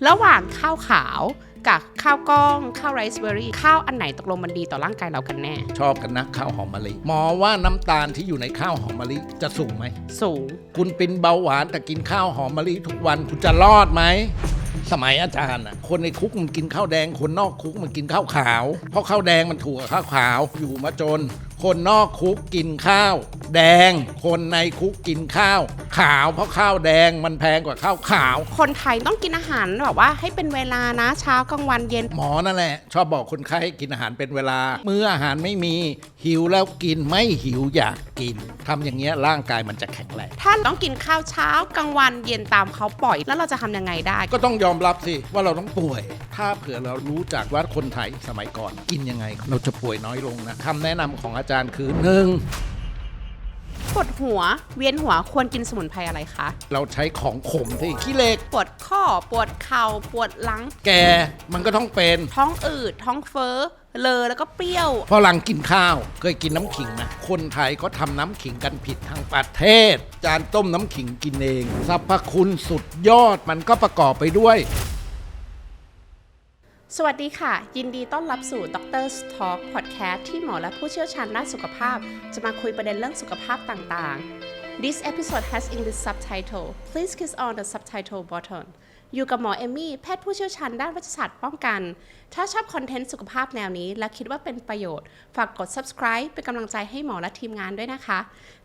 ระหว่างข้าวขาวกับข้าวกล้องข้าวไรซ์เบอร์รี่ข้าวอันไหนตกลงมันดีต่อร่างกายเรากันแน่ชอบกันนะข้าวหอมมะลิหมอว่าน้ำตาลที่อยู่ในข้าวหอมมะลิจะสูงไหมสูงคุณเป็นเบาหวานแต่กินข้าวหอมมะลิทุกวันคุณจะรอดไหมสมัยอาจารย์คนในคุกมันกินข้าวแดงคนนอกคุกมันกินข้าวขาวเพราะข้าวแดงมันถูกกับข้าวขาวอยู่มาจนคนนอกคุกกินข้าวแดงคนในคุกกินข้าวขาวเพราะข้าวแดงมันแพงกว่าข้าวขาวคนไทยต้องกินอาหารแบบว่าให้เป็นเวลานะเช้ากลางวันเย็นหมอนั่นแหละชอบบอกคนไข้ให้กินอาหารเป็นเวลามื้ออาหารไม่มีหิวแล้วกินไม่หิวอยากกินทำอย่างเงี้ยร่างกายมันจะแข็งแรงท่านต้องกินข้าวเช้ากลางวันเย็นตามเขาปล่อยแล้วเราจะทำยังไงได้ก็ต้องยอมรับสิว่าเราต้องป่วยถ้าเผื่อเรารู้จักว่าคนไทยสมัยก่อนกินยังไงเราจะป่วยน้อยลงนะคำแนะนำของอาจารย์คือปวดหัวเวียนหัวควรกินสมุนไพรอะไรคะเราใช้ของขมที่ขี้เหล็กปวดข้อปวดเข่าปวดหลังแกมันก็ต้องเป็นท้องอืดท้องเฟ้อเลอแล้วก็เปรี้ยวพอหลังกินข้าวเคยกินน้ำขิงนะคนไทยก็ทำน้ำขิงกันผิดทางประเทศจานต้มน้ำขิงกินเองสรรพคุณสุดยอดมันก็ประกอบไปด้วยสวัสดีค่ะยินดีต้อนรับสู่ Doctor's Talk Podcast ที่หมอและผู้เชี่ยวชาญด้านสุขภาพจะมาคุยประเด็นเรื่องสุขภาพต่างๆ This episode has English subtitle Please click on the subtitle button อยู่กับหมอเอมมี่แพทย์ผู้เชี่ยวชาญด้านเวชศาสตร์ป้องกันถ้าชอบคอนเทนต์สุขภาพแนวนี้และคิดว่าเป็นประโยชน์ฝากกด subscribe เป็นกำลังใจให้หมอและทีมงานด้วยนะคะ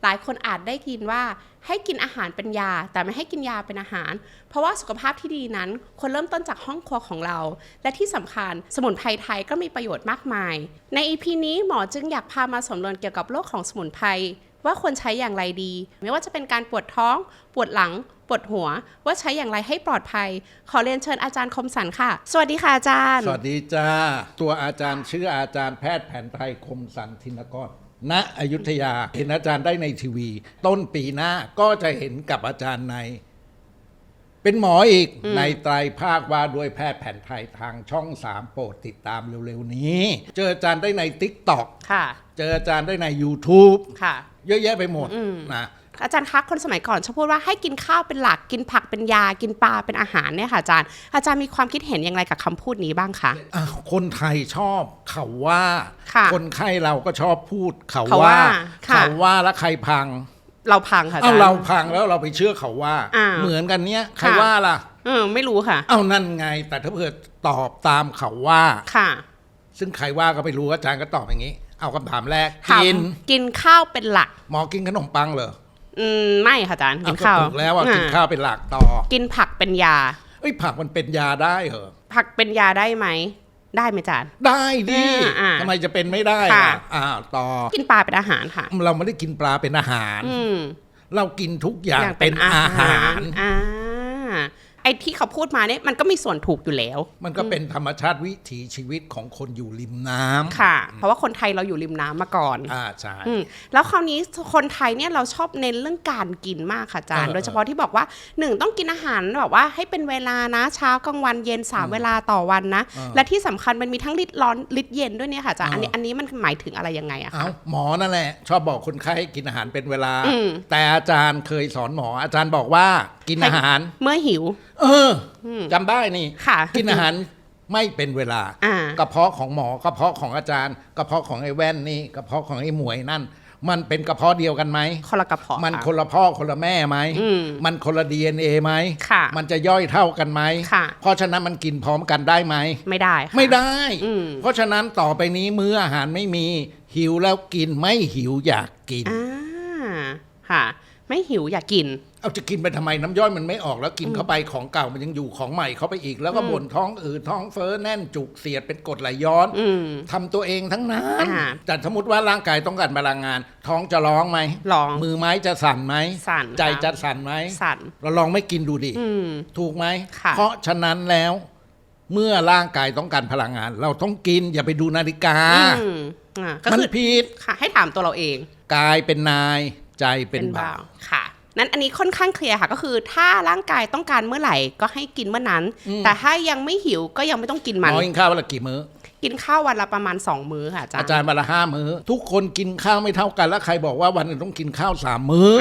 หลายคนอาจได้ยินว่าให้กินอาหารเป็นยาแต่ไม่ให้กินยาเป็นอาหารเพราะว่าสุขภาพที่ดีนั้นควรเริ่มต้นจากห้องครัวของเราและที่สำคัญสมุนไพรไทยก็มีประโยชน์มากมายใน EP นี้หมอจึงอยากพามาสำรวจเกี่ยวกับโรคของสมุนไพรว่าควรใช้อย่างไรดีไม่ว่าจะเป็นการปวดท้องปวดหลังปวดหัวว่าใช้อย่างไรให้ปลอดภัยขอเรียนเชิญอาจารย์คมสันค่ะสวัสดีค่ะอาจารย์สวัสดีจ้าตัวอาจารย์ชื่ออาจารย์แพทย์แผนไทยคมสันธินกรณอยุธยาเห็นอาจารย์ได้ในทีวีต้นปีหน้าก็จะเห็นกับอาจารย์ในเป็นหมออีกในไตรภาคว่าด้วยแพทย์แผนไทยทางช่อง3โปรดติดตามเร็วๆนี้เจออาจารย์ได้ใน TikTok ค่ะเจออาจารย์ได้ใน YouTube ค่ะเยอะแยะไปหมดนะอาจารย์คะคนสมัยก่อนชอบพูดว่าให้กินข้าวเป็นหลักกินผักเป็นยากินปลาเป็นอาหารเนี่ยค่ะอาจารย์มีความคิดเห็นอย่างไรกับคำพูดนี้บ้างคะคนไทยชอบเขาว่าคนไข้เราก็ชอบพูดเขาว่าแล้วใครพังเราพังค่ะเราพังแล้วเราไปเชื่อเขาว่าเหมือนกันเนี้ยใครว่าล่ะไม่รู้ค่ะนั่นไงแต่ถ้าเผื่อตอบตามเขาว่าค่ะซึ่งใครว่าก็ไม่รู้อาจารย์ก็ตอบอย่างนี้เอาคำถามแรกกินข้าวเป็นหลักหมอกินขนมปังเหรอไม่ค่ะอาจารย์กินข้าวถูกแล้วกินข้าวเป็นหลักต่อกินผักเป็นยาผักมันเป็นยาได้เหรอผักเป็นยาได้ไหมได้ไหมอาจารย์ได้ดิทำไมจะเป็นไม่ได้ต่อกินปลาเป็นอาหารค่ะเราไม่ได้กินปลาเป็นอาหารเรากินทุกอย่างเป็นอาหารไอ้ที่เขาพูดมาเนี่ยมันก็มีส่วนถูกอยู่แล้วมันก็เป็นธรรมชาติวิถีชีวิตของคนอยู่ริมน้ำค่ะเพราะว่าคนไทยเราอยู่ริมน้ำมาก่อนใช่แล้วคราวนี้คนไทยเนี่ยเราชอบเน้นเรื่องการกินมากค่ะอาจารย์โดยเฉพาะที่บอกว่า1ต้องกินอาหารแบบว่าให้เป็นเวลานะเช้ากลางวันเย็น3เวลาต่อวันนะและที่สำคัญมันมีทั้งฤทธิ์ร้อนฤทธิ์เย็นด้วยเนี่ยค่ะอาจารย์อันนี้มันหมายถึงอะไรยังไงอะคะหมอนั่นแหละชอบบอกคนไข้ให้กินอาหารเป็นเวลาแต่อาจารย์เคยสอนหมออาจารย์บอกว่ากินอาหารเมื่อหิวจำได้นี่กินอาหารไม่เป็นเวลากระเพาะของหมอกระเพาะของอาจารย์กระเพาะของไอ้แว่นนี่กระเพาะของไอ้หมวยนั่นมันเป็นกระเพาะเดียวกันไหมคนละกระเพาะมันคนละพ่อคนละแม่ไหมมันคนละ DNA ไหมมันจะย่อยเท่ากันไหมเพราะฉะนั้นมันกินพร้อมกันได้ไหมไม่ได้ไม่ได้เพราะฉะนั้นต่อไปนี้มื้ออาหารไม่มีหิวแล้วกินไม่หิวอยากกินค่ะไม่หิวอยากกินเอาจะกินไปทำไมน้ำย่อยมันไม่ออกแล้วกินเข้าไปของเก่ามันยังอยู่ของใหม่เข้าไปอีกแล้วก็บ่นท้องอืดท้องเฟ้อแน่นจุกเสียดเป็นกรดไหลย้อนทำตัวเองทั้งนั้นแต่สมมติว่าร่างกายต้องการพลังงานท้องจะร้องไหมร้องมือไม้จะสั่นไหมสั่นใจจะสั่นไหมสั่นเราลองไม่กินดูดิถูกไหมเพราะฉะนั้นแล้วเมื่อร่างกายต้องการพลังงานเราต้องกินอย่าไปดูนาฬิกามันผิดค่ะให้ถามตัวเราเองกายเป็นนายใจเป็นบ่าวค่ะนั้นอันนี้ค่อนข้างเคลียร์ค่ะก็คือถ้าร่างกายต้องการเมื่อไหร่ก็ให้กินเมื่อนั้นแต่ถ้ายังไม่หิวก็ยังไม่ต้องกินมันกินข้าววันละกี่มื้อ กินข้าววันละประมาณ2มื้อค่ะอาจารย์ อาจารย์วันละ5 มื้อทุกคนกินข้าวไม่เท่ากันแล้วใครบอกว่าวันหนึงต้องกินข้าว3 มื้อ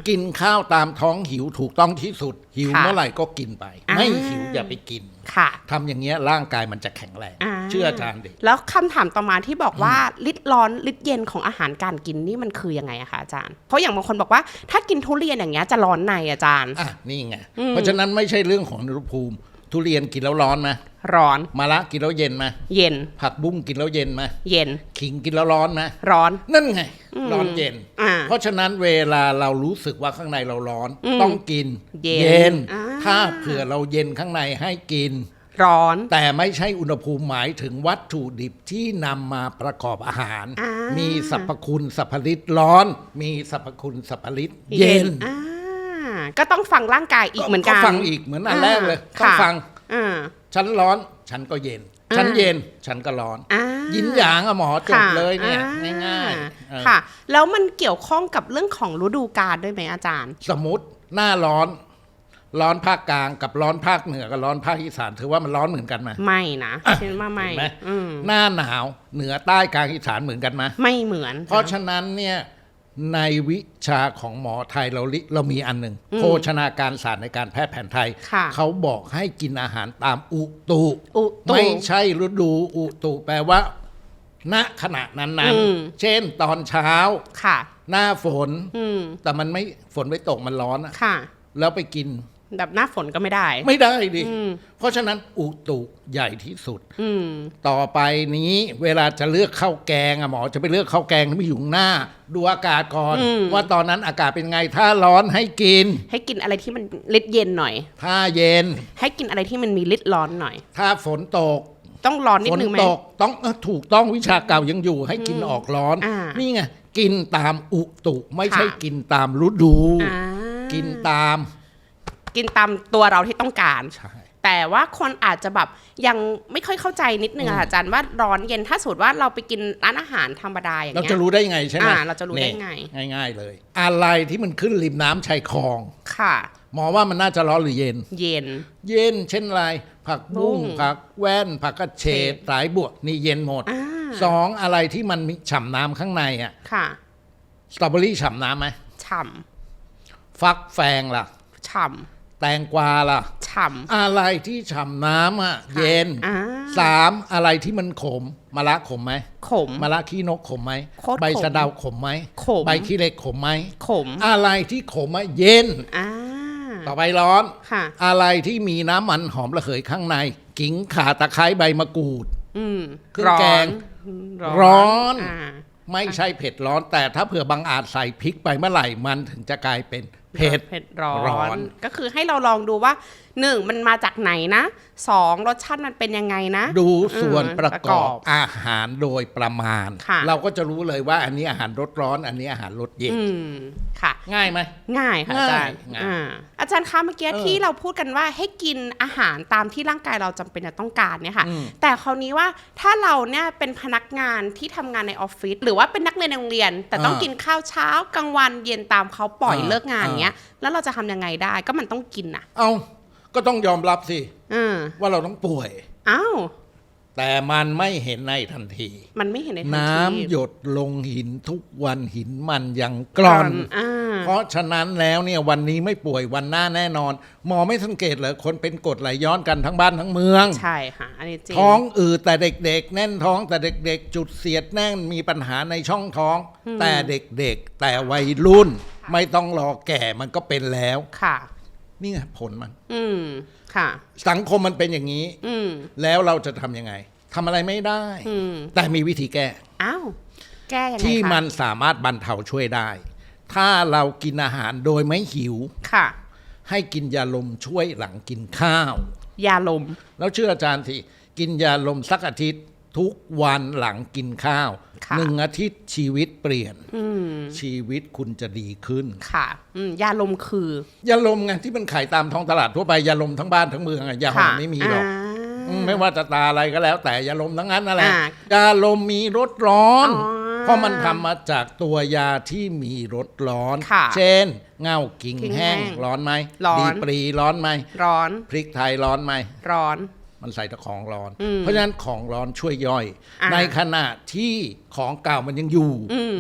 กินข้าวตามท้องหิวถูกต้องที่สุดหิวเมื่อไหร่ก็กินไปไม่หิวอย่าไปกินค่ะทำอย่างเงี้ยร่างกายมันจะแข็งแรงเชื่ออาจารย์ดิแล้วคำถามต่อมาที่บอกว่าฤทธิ์ร้อนฤทธิ์เย็นของอาหารการกินนี่มันคือยังไงอะคะอาจารย์เพราะอย่างบางคนบอกว่าถ้ากินทุเรียนอย่างเงี้ยจะร้อนในอาจารย์นี่ไงเพราะฉะนั้นไม่ใช่เรื่องของอุณหภูมิทุเรียนกินแล้วร้อนไหมร้อนมะระกินแล้วเย็นไหมเย็นผักบุ้งกินแล้วเย็นไหมเย็นขิงกินแล้วร้อนไหมร้อนนั่นไงร้อนเย็นเพราะฉะนั้นเวลาเรารู้สึกว่าข้างในเราร้อนต้องกินเย็นถ้าเผื่อเราเย็นข้างในให้กินร้อนแต่ไม่ใช่อุณหภูมิหมายถึงวัตถุดิบที่นำมาประกอบอาหารมีสรรพคุณสรรพฤทธิ์ร้อนมีสรรพคุณสรรพฤทธิ์เย็นก็ต้องฟังร่างกายอีกเหมือนกันก็ฟังอีกเหมือนอันแรกเลยต้องฟังฉันร้อนฉันก็เย็นฉันเย็นฉันก็ร้อนยินหยางหมอจบเลยเนี่ยง่ายๆค่ะแล้วมันเกี่ยวข้องกับเรื่องของฤดูกาลด้วยไหมอาจารย์สมมติหน้าร้อนภาคกลางกับร้อนภาคเหนือกับร้อนภาคอีสานถือว่ามันร้อนเหมือนกันไหมไม่นะคิดว่าไม่หน้าหนาวเหนือใต้กลางอีสานเหมือนกันไหมไม่เหมือนเพราะฉะนั้นเนี่ยในวิชาของหมอไทยเรามีอันหนึ่งโภชนาการศาสตร์ในการแพทย์แผนไทยเขาบอกให้กินอาหารตามอุตุไม่ใช่ฤดูอุตุแปลว่าณขณะนั้นๆเช่นตอนเช้าหน้าฝนแต่มันไม่ฝนไม่ตกมันร้อนแล้วไปกินแบบหน้าฝนก็ไม่ได้ดิเพราะฉะนั้นอุตุใหญ่ที่สุดต่อไปนี้เวลาจะเลือกข้าวแกงหมอจะไปเลือกข้าวแกงที่มีอยู่หน้าดูอากาศก่อนว่าตอนนั้นอากาศเป็นไงถ้าร้อนให้กินอะไรที่มันฤทธิ์เย็นหน่อยถ้าเย็นให้กินอะไรที่มันมีฤทธิ์ร้อนหน่อยถ้าฝนตกต้องร้อนนิดนึงไหมฝนตกต้องถูกต้องวิชาเก่ายังอยู่ให้กินออกร้อนนี่ไงกินตามอุตุไม่ใช่กินตามฤดูกินตามตัวเราที่ต้องการแต่ว่าคนอาจจะแบบยังไม่ค่อยเข้าใจนิดนึงอาจารย์ว่าร้อนเย็นถ้าสมมติว่าเราไปกินร้านอาหารธรรมดาอย่างเงี้ยเราจะรู้ได้ไงใช่ไหมเราจะรู้ได้ไงง่ายๆเลยอะไรที่มันขึ้นริมน้ำชายคลองค่ะหมอว่ามันน่าจะร้อนหรือเย็นเย็นเช่นอะไรผักบุ้งผักแว่นผักกระเฉดสายบัวนี่เย็นหมด2อะไรที่มันมีฉ่ำน้ำข้างในค่ะสตรอเบอรี่ฉ่ำน้ำไหมฉ่ำฟักแฟงล่ะฉ่ำแตงกวาล่ะฉ่ำอะไรที่ฉ่ำน้ำเย็น3อะไรที่มันขมมะระขมไหมขมมะระขี้นกขมไหมใบสะเดาขมไหมขมใบขี้เหล็กขมไหมขมอะไรที่ขมเย็นต่อไปร้อนอะไรที่มีน้ำมันหอมระเหยข้างในขิงข่าตะไคร้ใบมะกรูดเครื่องแกงร้อนไม่ใช่เผ็ดร้อนแต่ถ้าเผื่อบางอาจใส่พริกไปเมื่อไหร่มันถึงจะกลายเป็นเผ็ดร้อนก็คือให้เราลองดูว่า1มันมาจากไหนนะ2รสชาติมันเป็นยังไงนะดูส่วนประกอบอาหารโดยประมาณเราก็จะรู้เลยว่าอันนี้อาหารรสร้อนอันนี้อาหารรสเย็นค่ะง่ายไหมง่ายค่ะอาจารย์อาจารย์คะเมื่อกี้ที่เราพูดกันว่าให้กินอาหารตามที่ร่างกายเราจำเป็นจะต้องการเนี่ยค่ะแต่คราวนี้ว่าถ้าเราเนี่ยเป็นพนักงานที่ทำงานในออฟฟิศหรือว่าเป็นนักเรียนในโรงเรียนแต่ต้องกินข้าวเช้ากลางวันเย็นตามเขาปล่อยเลิกงานเงี้ยแล้วเราจะทำยังไงได้ก็มันต้องกินก็ต้องยอมรับสิว่าเราต้องป่วยแต่มันไม่เห็นในทันทีมันไม่เห็นในทันทีน้ำหยดลงหินทุกวันหินมันยังกร่อนเพราะฉะนั้นแล้วเนี่ยวันนี้ไม่ป่วยวันหน้าแน่นอนหมอไม่สังเกตเหรอคนเป็นกรดไหลย้อนกันทั้งบ้านทั้งเมืองใช่ค่ะอันนี้จริงท้องอืดแต่เด็กๆแน่นท้องแต่เด็กๆจุดเสียดแน่นมีปัญหาในช่องท้องแต่เด็กๆแต่วัยรุ่นไม่ต้องรอแก่มันก็เป็นแล้วค่ะนี่ไงผลมันค่ะสังคมมันเป็นอย่างนี้แล้วเราจะทำยังไงทำอะไรไม่ได้แต่มีวิธีแก้แก้ยังไงที่มันสามารถบรรเทาช่วยได้ถ้าเรากินอาหารโดยไม่หิวค่ะให้กินยาลมช่วยหลังกินข้าวยาลมแล้วเชื่ออาจารย์ที่กินยาลมสักอาทิตย์ทุกวันหลังกินข้าว1 อาทิตย์ชีวิตเปลี่ยนชีวิตคุณจะดีขึ้นค่ะยาลมคือยาลมไงที่มันขายตามท้องตลาดทั่วไปยาลมทั้งบ้านทั้งเมืองยาหอมไม่มีหรอกไม่ว่าจะตาอะไรก็แล้วแต่ยาลมทั้งนั้นนั่นแหละยาลมมีรสร้อนเพราะมันทำมาจากตัวยาที่มีรสร้อนเช่นเง่ากิ่งแห้งร้อนไหมดีปรีร้อนไหมร้อนพริกไทยร้อนไหมร้อน มันใส่แต่ของร้อน เพราะฉะนั้นของร้อนช่วยย่อย ในขณะที่ของเก่ามันยังอยู่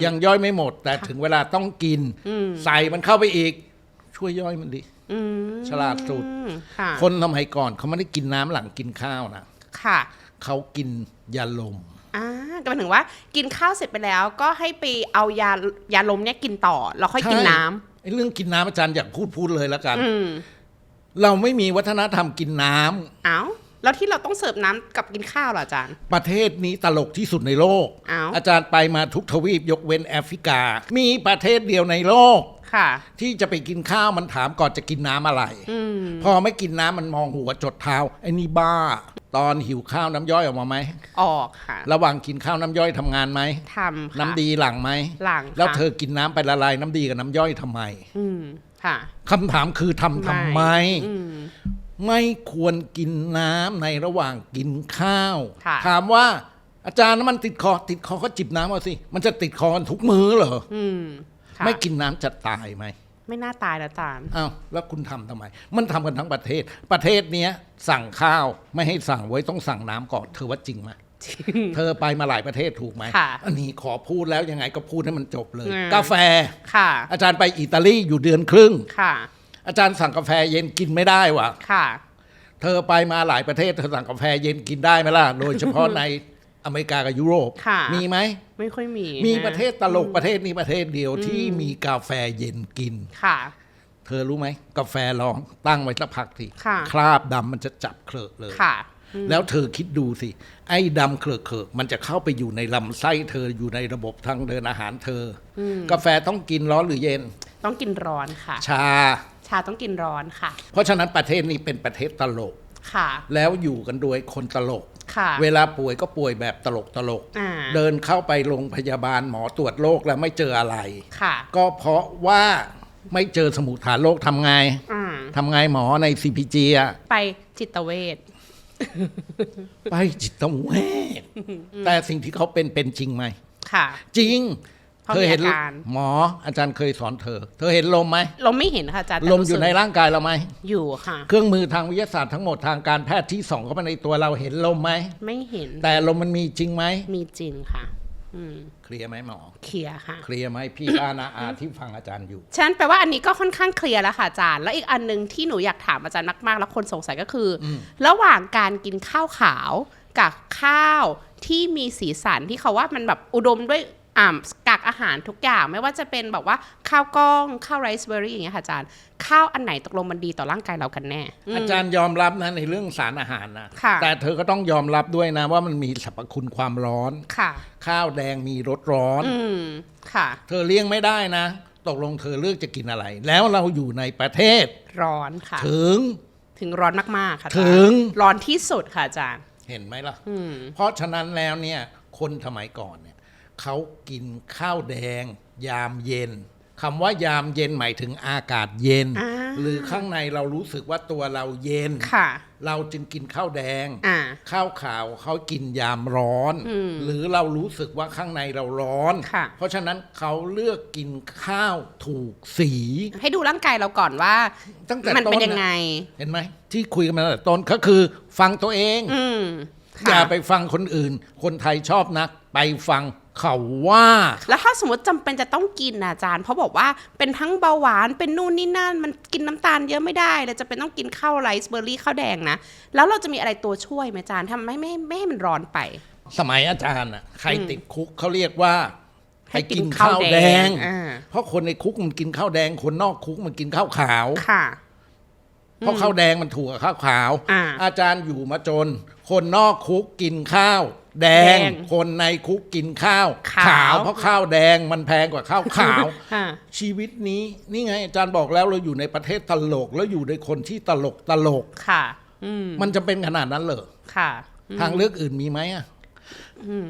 ยังย่อยไม่หมด แต่ถึงเวลาต้องกิน ใส่มันเข้าไปอีก ช่วยย่อยมันดิฉลาดสุด คนสมัยก่อนเขาไม่ได้กินน้ำหลังกินข้าวนะ ค่ะ เขากินยาลม ก็หมายถึงว่ากินข้าวเสร็จไปแล้วก็ให้ไปเอายาลมเนี่ยกินต่อแล้วค่อยกินน้ำไอ้เรื่องกินน้ำอาจารย์อยากพูดเลยแล้วกันเราไม่มีวัฒนธรรมกินน้ำอ้าวแล้วที่เราต้องเสิร์ฟน้ำกับกินข้าวเหรออาจารย์ประเทศนี้ตลกที่สุดในโลก อาจารย์ไปมาทุกทวีปยกเว้นแอฟริกา มีประเทศเดียวในโลกที่จะไปกินข้าวมันถามก่อนจะกินน้ำอะไรพอไม่กินน้ำมันมองหัวจดเท้าไอ้นี่บ้าตอนหิวข้าวน้ำย่อยออกมาไหมออกค่ะระหว่างกินข้าวน้ำย่อยทำงานไหมทำน้ำดีหลั่งไหมหลั่งแล้วเธอกินน้ำไปละลายน้ำดีกับน้ำย่อยทำไมค่ะคำถามคือทำไมไม่ควรกินน้ำในระหว่างกินข้าวถามว่าอาจารย์น้ำมันติดคอก็จิบน้ำเอาสิมันจะติดคอกันทุกมื้อเหรอไม่กินน้ำจะตายไหมไม่น่าตายนะอาจารย์อ้าวแล้วคุณทำไมมันทำกันทั้งประเทศเนี้ยสั่งข้าวไม่ให้สั่งไว้ต้องสั่งน้ำก่อนเธอว่าจริงไหมเธอไปมาหลายประเทศถูกไหมอันนี้ขอพูดแล้วยังไงก็พูดให้มันจบเลยกาแฟอาจารย์ไปอิตาลีอยู่เดือนครึ่งอาจารย์สั่งกาแฟเย็นกินไม่ได้วะเธอไปมาหลายประเทศเธอสั่งกาแฟเย็นกินได้ไหมล่ะโดยเฉพาะในอเมริกากับยุโรปมีไหมไม่ค่อยมีประเทศตลกประเทศนี้ประเทศเดียวที่มีกาแฟเย็นกินเธอรู้ไหมกาแฟลองตั้งไว้สักพักทีคราบดำมันจะจับเคลอะเลยแล้วเธอคิดดูสิไอ้ดำเคลอะมันจะเข้าไปอยู่ในลำไส้เธออยู่ในระบบทางเดินอาหารเธอกาแฟต้องกินร้อนหรือเย็นต้องกินร้อนค่ะชาต้องกินร้อนค่ะเพราะฉะนั้นประเทศนี้เป็นประเทศตลกแล้วอยู่กันโดยคนตลกเวลาป่วยก็ป่วยแบบตลกเดินเข้าไปโรงพยาบาลหมอตรวจโรคแล้วไม่เจออะไรก็เพราะว่าไม่เจอสมุดฐานโรคทำไงหมอใน CPG อ่ะไปจิตเวชไปจิตเวชแต่สิ่งที่เขาเป็นจริงไหมจริงเธอเห็นหมออาจารย์เคยสอนเธอเห็นลมไหมลมไม่เห็นค่ะอาจารย์ลมอยู่ในร่างกายเราไหมอยู่ค่ะเครื่องมือทางวิทยาศาสตร์ทั้งหมดทางการแพทย์ที่ส่องเข้าไปในตัวเราเห็นลมไหมไม่เห็นแต่ลมมันมีจริงไหมมีจริงค่ะเคลียร์ไหมหมอเคลียร์ค่ะเคลียร์ไหมพี่อาที่ฟังอาจารย์อยู่ฉะนั้นแปลว่าอันนี้ก็ค่อนข้างเคลียร์แล้วค่ะอาจารย์แล้วอีกอันนึงที่หนูอยากถามอาจารย์มากๆแล้วคนสงสัยก็คือระหว่างการกินข้าวขาวกับข้าวที่มีสีสันที่เขาว่ามันแบบอุดมด้วยกากอาหารทุกอย่างไม่ว่าจะเป็นแบบว่าข้าวกล้องข้าวไรซ์เบอร์รี่อย่างเงี้ยค่ะอาจารย์ข้าวอันไหนตกลงมันดีต่อร่างกายเรากันแน่อาจารย์ยอมรับนะในเรื่องสารอาหารนะแต่เธอก็ต้องยอมรับด้วยนะว่ามันมีสรรพคุณความร้อนข้าวแดงมีรสร้อนเธอเลี่ยงไม่ได้นะตกลงเธอเลือกจะกินอะไรแล้วเราอยู่ในประเทศร้อนค่ะถึงร้อนมากๆค่ะถึงร้อนที่สุดค่ะอาจารย์เห็นไหมล่ะเพราะฉะนั้นแล้วเนี่ยคนสมัยก่อนเนี่ยเขากินข้าวแดงยามเย็นคำว่ายามเย็นหมายถึงอากาศเย็นหรือข้างในเรารู้สึกว่าตัวเราเย็นเราจึงกินข้าวแดงข้าวขาวเขากินยามร้อนหรือเรารู้สึกว่าข้างในเราร้อนเพราะฉะนั้นเขาเลือกกินข้าวถูกสีให้ดูร่างกายเราก่อนว่ามันเป็นยังไงเห็นไหมที่คุยกันมาตั้งแต่ต้นก็คือฟังตัวเองอย่าไปฟังคนอื่นคนไทยชอบนักไปฟังเขาว่าแล้วถ้าสมมติจำเป็นจะต้องกินอาจารย์เพราะบอกว่าเป็นทั้งเบาหวานเป็นนู่นนี่นั่นมันกินน้ำตาลเยอะไม่ได้เลยจะเป็นต้องกินข้าวไรซ์เบอร์รี่ข้าวแดงนะแล้วเราจะมีอะไรตัวช่วยไหมอาจารย์ทำไม่ให้มันร้อนไปสมัยอาจารย์ใครติดคุกเขาเรียกว่าให้กินข้าวแดงเพราะคนในคุกมันกินข้าวแดงคนนอกคุกมันกินข้าวขาวเพราะข้าวแดงมันถูกกับข้าวขาวอาจารย์อยู่มาจนคนนอกคุกกินข้าวแดงคนในคุกกินข้าวขาวเพราะข้าวแดงมันแพงกว่าข้าวขาวชีวิตนี้นี่ไงอาจารย์บอกแล้วเราอยู่ในประเทศตลกแล้วอยู่ในคนที่ตลกค่ะมันจะเป็นขนาดนั้นเหรอทางเลือกอื่นมีไหม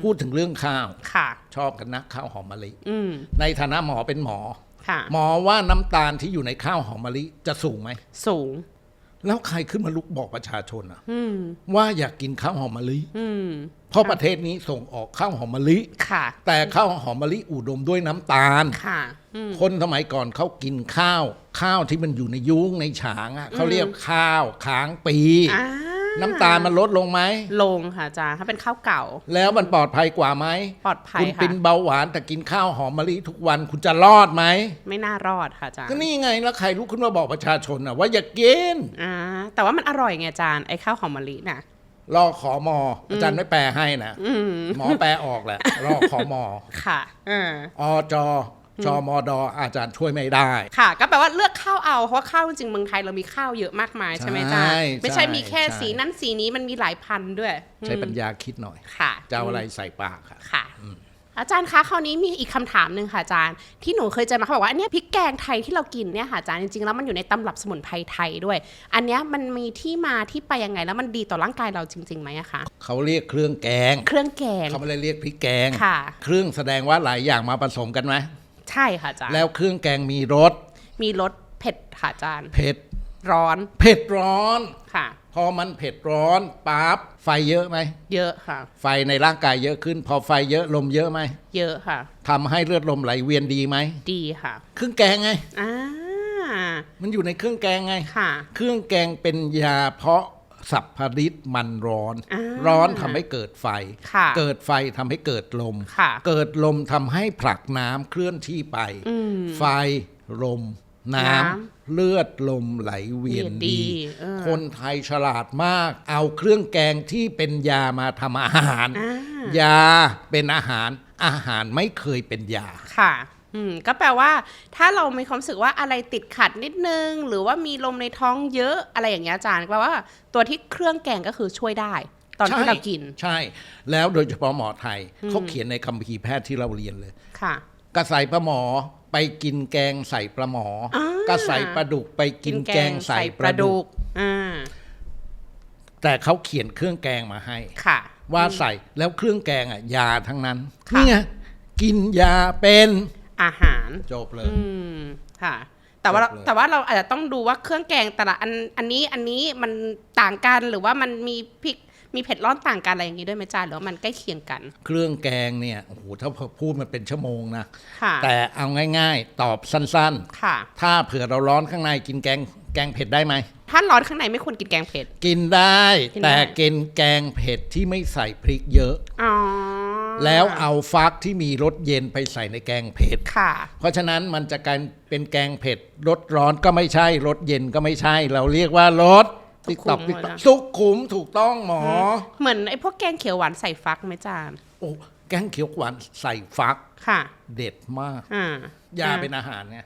พูดถึงเรื่องข้าวชอบกันนะข้าวหอมมะลิในฐานะหมอเป็นหมอหมอว่าน้ำตาลที่อยู่ในข้าวหอมมะลิจะสูงไหมสูงแล้วใครขึ้นมาลุกบอกประชาชนว่าอยากกินข้าวหอมมะลิเพราะประเทศนี้ส่งออกข้าวหอมมะลิแต่ข้าวหอมมะลิอุดมด้วยน้ำตาลคนสมัยก่อนเขากินข้าวที่มันอยู่ในยุ้งในฉางเขาเรียกข้าวค้างปี น้ำตาลมันลดลงไหมลงค่ะอาจารย์ถ้าเป็นข้าวเก่าแล้วมันปลอดภัยกว่าไหมปลอดภัยคุณค่ะเป็นเบาหวานแต่กินข้าวหอมมะลิทุกวันคุณจะรอดไหมไม่น่ารอดค่ะอาจารย์ก็นี่ไงแล้วใครลุกขึ้นมาบอกประชาชนว่าอย่ากินแต่ว่ามันอร่อยไงอาจารย์ไอ้ข้าวหอมมะลิน่ะรอขอมออาจารย์ไม่แปลให้นะหมอแปลออกแหละรอขอมอค่ะอจชมดอาจารย์ช่วยไม่ได้ค่ะก็แปลว่าเลือกข้าวเอาเพราะว่าข้าวจริงๆเมืองไทยเรามีข้าวเยอะมากมายใช่ไหมอาจารย์ไม่ใช่มีแค่สีนั้นสีนี้มันมีหลายพันด้วยใช้ปัญญาคิดหน่อยค่ะจะเอาอะไรใส่ปากค่ะอาจารย์คะคราวนี้มีอีกคำถามหนึ่งค่ะอาจารย์ที่หนูเคยเจอมาเขาบอกว่าอันนี้พริกแกงไทยที่เรากินเนี่ยค่ะอาจารย์จริงๆแล้วมันอยู่ในตำรับสมุนไพรไทยด้วยอันนี้มันมีที่มาที่ไปยังไงแล้วมันดีต่อร่างกายเราจริงๆไหมคะเขาเรียกเครื่องแกงเขาไม่ได้เรียกพริกแกงค่ะเครื่องแสดงว่าหลายอย่างมาผสมกันไหมใช่ค่ะอาจารย์แล้วเครื่องแกงมีรสเผ็ดค่ะอาจารย์เผ็ดร้อนค่ะพอมันเผ็ดร้อนปั๊บไฟเยอะไหมเยอะค่ะไฟในร่างกายเยอะขึ้นพอไฟเยอะลมเยอะไหมเยอะค่ะทำให้เลือดลมไหลเวียนดีไหมดีค่ะเครื่องแกงไงมันอยู่ในเครื่องแกงไงค่ะเครื่องแกงเป็นยาเพาะสัพพฤทธิ์มันร้อนทำให้เกิดไฟเกิดไฟทำให้เกิดลมเกิดลมทำให้ผลักน้ำเคลื่อนที่ไปไฟลมน้ำเลือดลมไหลเวียนดีคนไทยฉลาดมากเอาเครื่องแกงที่เป็นยามาทำอาหารยาเป็นอาหารไม่เคยเป็นยาค่ะก็แปลว่าถ้าเรามีความรู้สึกว่าอะไรติดขัดนิดนึงหรือว่ามีลมในท้องเยอะอะไรอย่างเงี้ยอาจารย์แปลว่าตัวที่เครื่องแกงก็คือช่วยได้ตอนที่เรากินใช่แล้วโดยเฉพาะหมอไทยเขาเขียนในคัมภีร์แพทย์ที่เราเรียนเลยค่ะกระใสปลาหมอไปกินแกงใส่ปลาหมอกระใสปลาดุกไปกินแกงใส่ปลาดุกแต่เขาเขียนเครื่องแกงมาให้ว่าใส่แล้วเครื่องแกงยาทั้งนั้นนี่ไงกินยาเป็นอาหารจบเลยค่ะแต่ว่าเราอาจจะต้องดูว่าเครื่องแกงแต่ละอันนี้มันต่างกันหรือว่ามันมีพริกมีเผ็ดร้อนต่างกันอะไรอย่างนี้ด้วยไหมจ๊ะหรือว่ามันใกล้เคียงกันเครื่องแกงเนี่ยโอ้โหถ้าพูดมันเป็นชั่วโมงนะแต่เอาง่ายๆตอบสั้นๆถ้าเผื่อเราร้อนข้างในกินแกงเผ็ดได้ไหมถ้าร้อนข้างในไม่ควรกินแกงเผ็ดกินได้แต่กินแกงเผ็ดที่ไม่ใส่พริกเยอะแล้วเอาฟักที่มีรสเย็นไปใส่ในแกงเผ็ดเพราะฉะนั้นมันจะกลายเป็นแกงเผ็ดรสร้อนก็ไม่ใช่รสเย็นก็ไม่ใช่เราเรียกว่ารสติ๊กต๊อกสุขุมถูกต้องหมอเหมือนไอ้พวกแกงเขียวหวานใส่ฟักไหมจานโอ้แกงเขียวหวานใส่ฟักเด็ดมากยาเป็นอาหารไง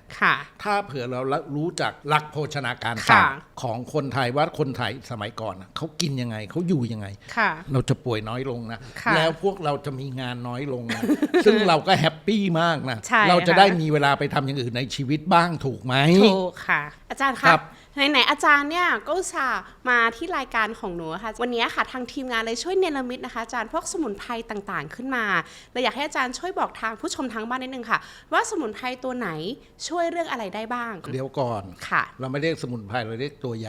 ถ้าเผื่อเรารู้จักหลักโภชนาการศาสตร์ของคนไทยว่าคนไทยสมัยก่อนเขากินยังไงเขาอยู่ยังไงเราจะป่วยน้อยลงนะแล้วพวกเราจะมีงานน้อยลงนะซึ่งเราก็แฮปปี้มากนะเราจะได้มีเวลาไปทำอย่างอื่นในชีวิตบ้างถูกไหมถูกค่ะอาจารย์ครับไหนอาจารย์เนี่ยก็อุตส่าห์มาที่รายการของหนูค่ะวันนี้ค่ะทางทีมงานเลยช่วยเนรมิตนะคะอาจารย์พวกสมุนไพรต่างๆขึ้นมาเลยอยากให้อาจารย์ช่วยบอกทางผู้ชมทางบ้านนิดนึงค่ะว่าสมุนไพรตัวไหนช่วยเรื่องอะไรได้บ้างเดี๋ยวก่อนค่ะเราไม่เรียกสมุนไพรเราเรียกตัวย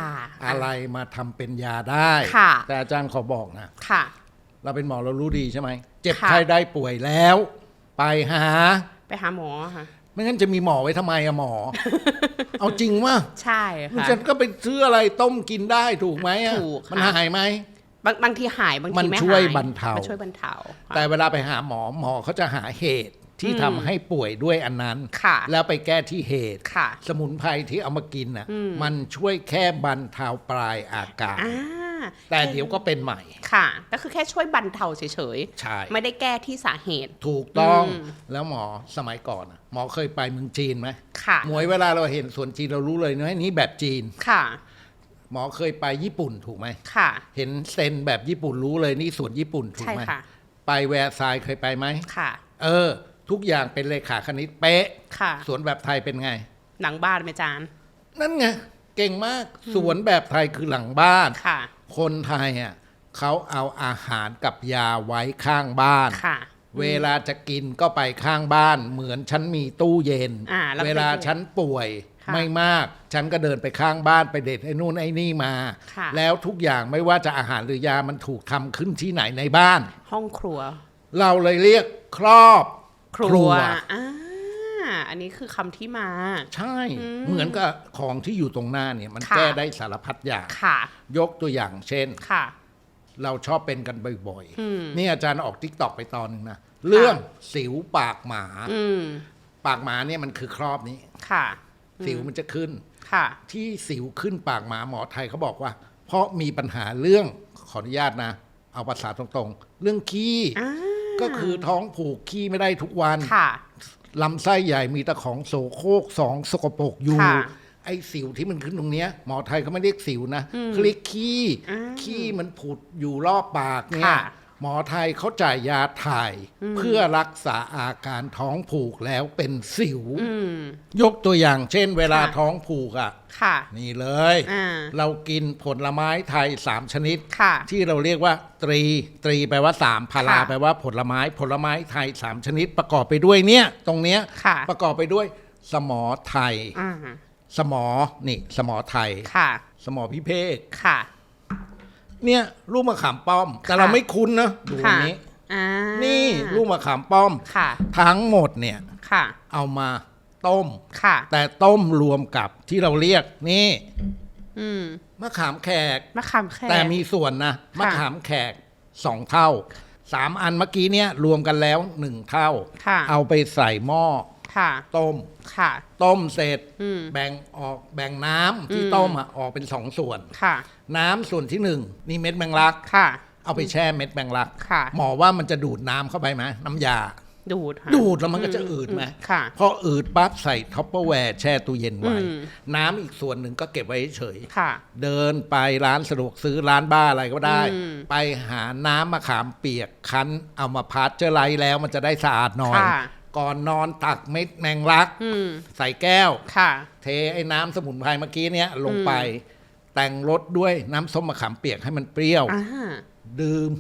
าอะไรมาทำเป็นยาได้แต่อาจารย์ขอบอกนะค่ะเราเป็นหมอเรารู้ดีใช่ไหมเจ็บไข้ได้ป่วยแล้วไปหาหมอค่ะไม่งั้นจะมีหมอไว้ทำไมอะหมอ เอาจริงว่า ใช่ค่ะฉันก็ไปซื้ออะไรต้มกินได้ถูกไหมถูกมันหายไหมบางทีหายบางทีไม่หายมันช่วยบรรเทาแต่เวลาไปหาหมอเขาจะหาเหตุที่ทำให้ป่วยด้วยอันนั้นแล้วไปแก้ที่เหตุสมุนไพรที่เอามากินน่ะมันช่วยแค่บรรเทาปลายอาการแต่เดี๋ยวก็เป็นใหม่ค่ะก็คือแค่ช่วยบรรเทาเฉยๆไม่ได้แก้ที่สาเหตุถูกต้องแล้วหมอสมัยก่อนหมอเคยไปเมืองจีนไหมค่ะหมวยเวลาเราเห็นสวนจีนเรารู้เลยนะนี่แบบจีนค่ะหมอเคยไปญี่ปุ่นถูกไหมค่ะเห็นเซนแบบญี่ปุ่นรู้เลยนี่สวนญี่ปุ่นถูกไหมไปแวร์ซายเคยไปไหมค่ะทุกอย่างเป็นเลขาคณิตเป๊ะค่ะสวนแบบไทยเป็นไงหลังบ้านไหมจานนั่นไงเก่งมากสวนแบบไทยคือหลังบ้านค่ะคนไทยเขาเอาอาหารกับยาไว้ข้างบ้านเวลาจะกินก็ไปข้างบ้านเหมือนฉันมีตู้เย็นเวลาฉันป่วยไม่มากฉันก็เดินไปข้างบ้านไปเด็ดไอ้นู่นไอ้นี่มาแล้วทุกอย่างไม่ว่าจะอาหารหรือยามันถูกทำขึ้นที่ไหนในบ้านห้องครัวเราเลยเรียกครอบครัว อันนี้คือคำที่มา ใช่ เหมือนกับของที่อยู่ตรงหน้าเนี่ยมัน ค่ะ แก้ได้สารพัดอย่าง ค่ะ ยกตัวอย่างเช่น ค่ะ เราชอบเป็นกันบ่อยๆนี่อาจารย์ออกทิกตอกไปตอนหนึ่งนะเรื่องสิวปากหมา ปากหมาเนี่ยมันคือครอบนี้ ค่ะ สิวมันจะขึ้น ค่ะ ที่สิวขึ้นปากหมาหมอไทยเขาบอกว่า เพราะมีปัญหาเรื่องขออนุญาตนะ เอาภาษาตรงๆ เรื่องขี้ก็คือท้องผูกขี้ไม่ได้ทุกวัน ค่ะ ลำไส้ใหญ่มีแต่ของโสโครก2สกปรกอยู่ ค่ะ ไอ้สิวที่มันขึ้นตรงเนี้ยหมอไทยเขาไม่เรียกสิวนะเขาเรียกขี้ขี้มันผุดอยู่รอบปากเนี่ย ค่ะ หมอไทยเขาจ่ายยาถ่าย เพื่อรักษาอาการท้องผูกแล้วเป็นสิว ยกตัวอย่างเช่น เวลา ค่ะ ท้องผูกอ่ะ ค่ะ นี่เลย อ่า เรากินผลไม้ไทย3ชนิด ค่ะ ที่เราเรียกว่าตรีแปลว่า3พารา ค่ะ แปลว่าผลไม้ไทย3ชนิดประกอบไปด้วยเนี่ยตรงเนี้ย ค่ะ ประกอบไปด้วยสมอไทย อ่า สมอนี่สมอไทย ค่ะ สมอพิเภก ค่ะ เนี่ยลูกมะขามป้อม แต่ ค่ะ เราไม่คุ้นนะดูอั ค่ะ นนี้ อ่า นี่ลูกมะขามป้อม ค่ะ ทั้งหมดเนี่ย ค่ะ เอามาต้ม ค่ะ แต่ต้มรวมกับที่เราเรียกนี่ อืม มะขามแขก มะขามแขก แต่มีส่วนนะมะขามแขก2เท่า3อันเมื่อกี้เนี่ยรวมกันแล้ว1เท่า ค่ะ เอาไปใส่หม้อ ค่ะ ต้ม ค่ะ ต้มเสร็จ อืม แบ่งน้ำที่ต้มอะออกเป็น2ส่วน ค่ะ น้ำส่วนที่1นี่เม็ดแมงลัก ค่ะ เอาไปแช่เม็ดแมงลัก ค่ะ หมอว่ามันจะดูดน้ำเข้าไปไหมน้ำยา ดูดค่ะ ดูดแล้วมันก็จะอืดไหม ค่ะ พออืดปั๊บใส่ท็อปเปอร์แวร์แช่ตู้เย็นไว้ อืม น้ำอีกส่วนหนึ่งก็เก็บไว้เฉย ค่ะ เดินไปร้านสะดวกซื้อร้านบ้าอะไรก็ได้ อืม ไปหาน้ำมะขามเปียกคั้นเอามาพาสเจอร์ไลท์แล้วมันจะได้สะอาดหน่อย ค่ะ ก่อนนอนตักเม็ดแมงลัก อืม ใส่แก้ว ค่ะ เทไอ้น้ำสมุนไพรเมื่อกี้เนี้ยลงไป แต่งรสด้วยน้ำส้มมะขามเปียกให้มันเปรี้ยว อ่า ดื่ม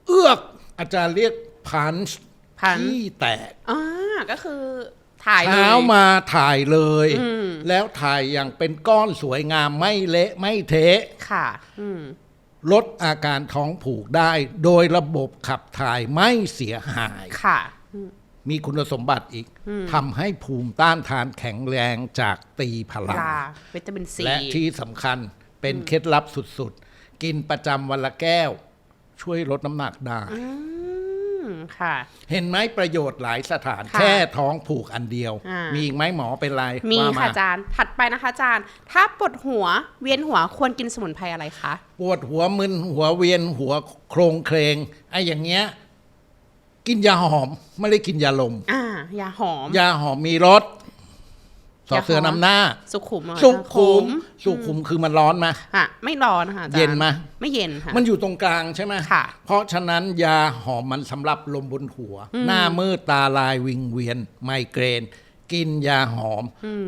เอื้อกอาจารย์เรียกพันช์ punch ที่แตก อ่าก็คือถ่ายเลย เช้ามาถ่ายเลย อืม แล้วถ่ายอย่างเป็นก้อนสวยงามไม่เละไม่เทะ ค่ะ อืม ลดอาการท้องผูกได้ โดยระบบขับถ่ายไม่เสียหาย ค่ะ มีคุณสมบัติอีกทำให้ภูมิต้านทานแข็งแรงจากตีพลัง ยาวิตามินซี และที่สำคัญเป็นเคล็ดลับสุดๆ กินประจำวันละแก้ว ช่วยลดน้ำหนักได้ อืม ค่ะ เห็นไหมประโยชน์หลายสถาน ค่ะ แค่ท้องผูกอันเดียว อ่ามี มีอีกไหมหมอเป็นไร มี ว่าา ค่ะอาจารย์ ถัดไปนะคะอาจารย์ ถ้าปวดหัวเวียนหัวควรกินสมุนไพรอะไรคะ ปวดหัวมึนหัวเวียนหัวโครงเครงไอ้อย่างเงี้ย กินยาหอมไม่ได้กินยาลม ยาหอม ยาหอมมีรสสอเสือนำหน้า สุขุมเหรอ สุขุม ข สุขุมคือมันร้อนไหม ค่ะ ไม่ร้อนค่ะอาจารย์ เย็นไหม ไม่เย็นค่ะ มันอยู่ตรงกลางใช่ไหม ค่ะ เพราะฉะนั้นยาหอมมันสำหรับลมบนหัว หน้ามืดตาลายวิงเวียน ไมเกรน กินยาหอม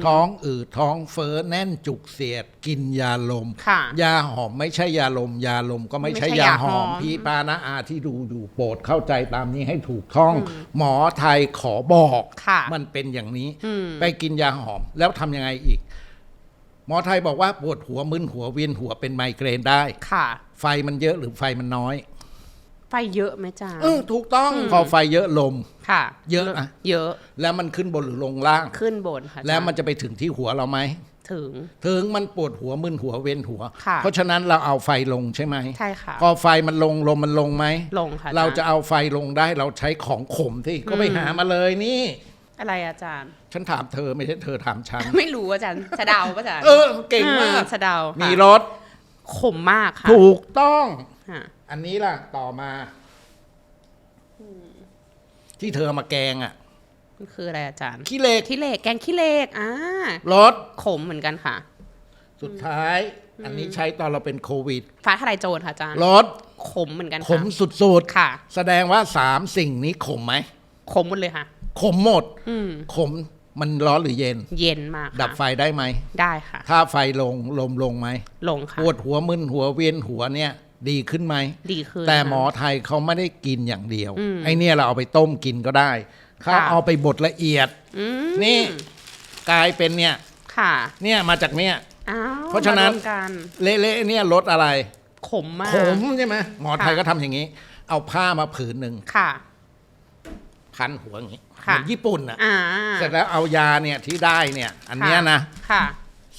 ท้องอืดท้องเฟ้อแน่นจุกเสียด กินยาลม ค่ะ ยาหอมไม่ใช่ยาลม ยาลมก็ไม่ใช่ ไม่ใช่ ยาย า ห ห อ อ ม ม พี่ปานะอาที่ดูอยู่โปรดเข้าใจตามนี้ให้ถูกท่อง หมอไทยขอบอก ค่ะ มันเป็นอย่างนี้ อืม ไปกินยาหอมแล้วทำยังไงอีก หมอไทยบอกว่าปวดหัวมึนหัวเวียนหัวเป็นไมเกรนได้ ค่ะ ไฟมันเยอะหรือไฟมันน้อย ไฟเยอะไหมอาจารย์ ถูกต้องพอไฟเยอะลม ค่ะ เยอะอะ เยอะ แล้วมันขึ้นบนหรือลงล่าง ขึ้นบนค่ะอาจารย์ แล้วมันจะไปถึงที่หัวเราไหม ถึง ถึงมันปวดหัวมึนหัวเวียนหัว ค่ะ เพราะฉะนั้นเราเอาไฟลงใช่ไหม ใช่ค่ะ พอไฟมันลงลมมันลงไหม ลงค่ะอจย์ เราจะเอาไฟลงได้เราใช้ของขมที่ก็ไปหามาเลยนี่ อะไรอาจารย์ ฉันถามเธอไม่ใช่เธอถามฉัน ไม่รู้อาจารย์สะเดาป่ะอาจารย์ เก่งมาก สะเดาค่ะ มีรส ขมมากค่ะ ถูกต้อง ค่ะ อันนี้ล่ะต่อมาที่เธอเอามาแกงอ่ะ มันคืออะไรอาจารย์ ขี้เหล็ก ขี้เหล็กแกงขี้เหล็กรส ขมเหมือนกันค่ะ สุดท้าย อันนี้ใช้ตอนเราเป็นโควิด ฟ้าทลายโจรค่ะอาจารย์ รส ขมเหมือนกัน ขม ค่ะ สุด ค่ะ แสดงว่า3สิ่งนี้ขมไหม ขมหมดเลยค่ะ ขมหมด อืม ขมมันร้อนหรือเย็น เย็นมากค่ะ ดับไฟได้ไหม ได้ค่ะ ถ้าไฟลงลมลงไหม ลงค่ะ ปวดหัวมึนหัวเวียนหัวเนี่ย ดีขึ้นไหม ดีขึ้น แต่ ค่ะ หมอไทยเขาไม่ได้กินอย่างเดียว อืม ไอเนี่ยเราเอาไปต้มกินก็ได้เขา ค่ะ เอาไปบดละเอียด อืม นี่กลายเป็นเนี่ย ค่ะ เนี่ยมาจากเนี่ย อ้าว เพราะฉะนั้น มวมกัน เละๆเนี่ยรสอะไร ขมมาก ขมใช่ไหมหมอไทย ค่ะ ก็ทำอย่างนี้ เอาผ้ามาผืนหนึ่ง ค่ะ ผ พันหัวอย่างนี้เห ค่ะ มือนญี่ปุ่นอ่ะ อ่า เสร็จแล้วเอายาเนี่ยที่ได้เนี่ยอันเนี้ยนะ ค่ะ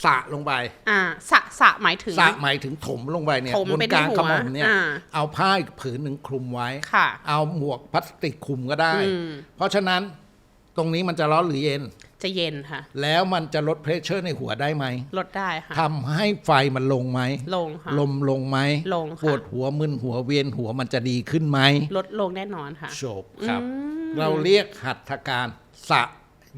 สะลงไป สะหมายถึง สะหมายถึงถมลงไปเนี่ย ถม บน ไปที่ กลาง หัว กระหม่อมเนี่ย อ่า เอาผ้าอีกผืนหนึ่งคลุมไว้ ค่ะ เอาหมวกพลาสติกคลุมก็ได้ อืม เพราะฉะนั้นตรงนี้มันจะร้อนหรือเย็น จะเย็นค่ะ แล้วมันจะลดเพรสเชอร์ในหัวได้ไหม ลดได้ค่ะ ทำให้ไฟมันลงไหม ลงค่ะ ลมลงไหม ลงค่ะ ปวดหัวมึนหัวเวียนหัวมันจะดีขึ้นไหม ลดลงแน่นอนค่ะ จบครับ อืม เราเรียกหัตถการสะ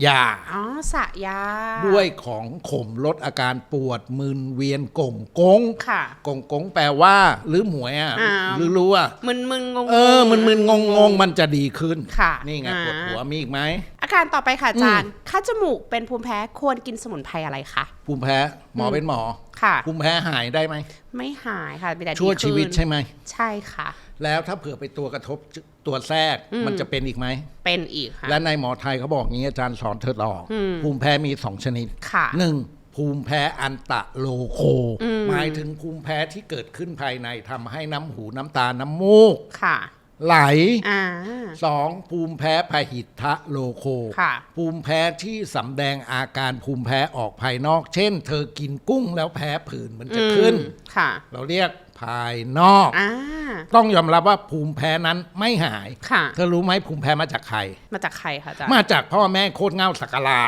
ยา อ๋อสะยา ด้วยของขมลดอาการปวดมึนเวียนก่งกง ค่ะ ก่งกงแปลว่าหรือหมวยอ่ะ อ่า หรือรู้อ่ะ มึนงง มึนงงงมันจะดีขึ้น ค่ะ นี่ไง อ่า ปวดหัวมีอีกไหม อาการต่อไปค่ะอาจารย์คัดจมูกเป็นภูมิแพ้ควรกินสมุนไพรอะไรคะ ภูมิแพ้หมอเป็นหมอ ค่ะ ภูมิแพ้หายได้ไหม ไม่หายค่ะมีแต่ดี ชั่วชีวิต ขึ้น ใช่ไหม ใช่ค่ะ แล้วถ้าเผื่อไปตัวกระทบตัวแทรกมันจะเป็นอีกไหม เป็นอีกค่ะ และในหมอไทยเขาบอกงี้อาจารย์สอนเธอต่ออภูมิแพ้มี2ชนิด ค่ะ หนึ่งภูมิแพ้อันตะโลโค อืม หมายถึงภูมิแพ้ที่เกิดขึ้นภายในทำให้น้ำหูน้ำตาน้ำมูก ค่ะ ไหล อ่า 2. ภูมิแพ้พาหิทะโลโค ค่ะ ภูมิแพ้ที่สำแดงอาการภูมิแพ้ออกภายนอก เช่น เธอกินกุ้งแล้วแพ้ผื่นมันจะขึ้น ค่ะ เราเรียกภายนอก อ่า ต้องยอมรับว่าภูมิแพ้นั้นไม่หาย ค่ะ เธอรู้ไหมภูมิแพ้มาจากใคร มาจากใครคะอาจารย์ มาจากพ่อแม่โคตรเง่าสักการะ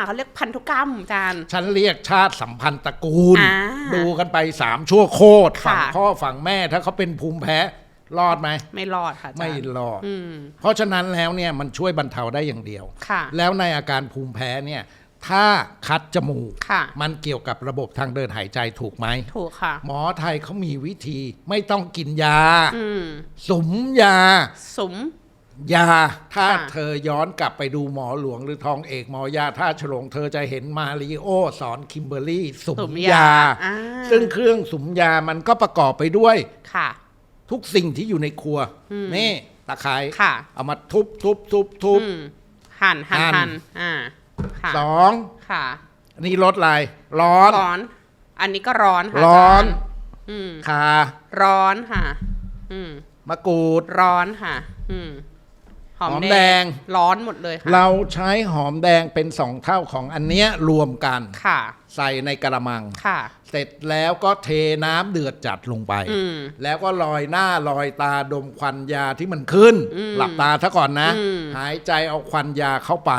เขาเรียกพันธุกรรมอาจารย์ ฉันเรียกชาติสัมพันธ์ตระกูล อ่า ดูกันไป3ชั่วโคตร ค่ะ ฝั่งพ่อฝั่งแม่ถ้าเขาเป็นภูมิแพ้รอดไหม ไม่รอดค่ะอาจารย์ ไม่รอด อืม เพราะฉะนั้นแล้วเนี่ยมันช่วยบรรเทาได้อย่างเดียว ค่ะ แล้วในอาการภูมิแพ้เนี่ยถ้าคัดจมูก ค่ะ มันเกี่ยวกับระบบทางเดินหายใจถูกไหม ถูกค่ะ หมอไทยเขามีวิธีไม่ต้องกินยา อืม สุมยา สุม ยาถ้า ค่ะ เธอย้อนกลับไปดูหมอหลวงหรือทองเอกหมอยาท่าฉลงเธอจะเห็นมาริโอสอนคิมเบอร์รี่สุมยา อ่า ซึ่งเครื่องสุมยามันก็ประกอบไปด้วย ค่ะ ทุกสิ่งที่อยู่ในครัว นี่ตะไคร้ ค่ะ เอามาทุบ อืมหั่น อ่า ค่ะ สอง ค่ะ อันนี้รสอะไรร้อน ร้อน อันนี้ก็ร้อนค่ะ ร้อน าจารย์อืม คา ร้อนค่ะ อืม มะกรูด ร้อนค่ะ อืม หอม หอม แด แด ง ง ร้อนหมดเลยค่ะ เราใช้หอมแดงเป็น2 เท่าของอันเนี้ยรวมกัน ค่ะ ใส่ในกระมัง ค่ะ เสร็จแล้วก็เทน้ำเดือดจัดลงไป อืม แล้วก็ลอยหน้าลอยตาดมควันยาที่มันขึ้น หลับตาซะก่อนนะ อืม หายใจเอาควันยาเข้าไป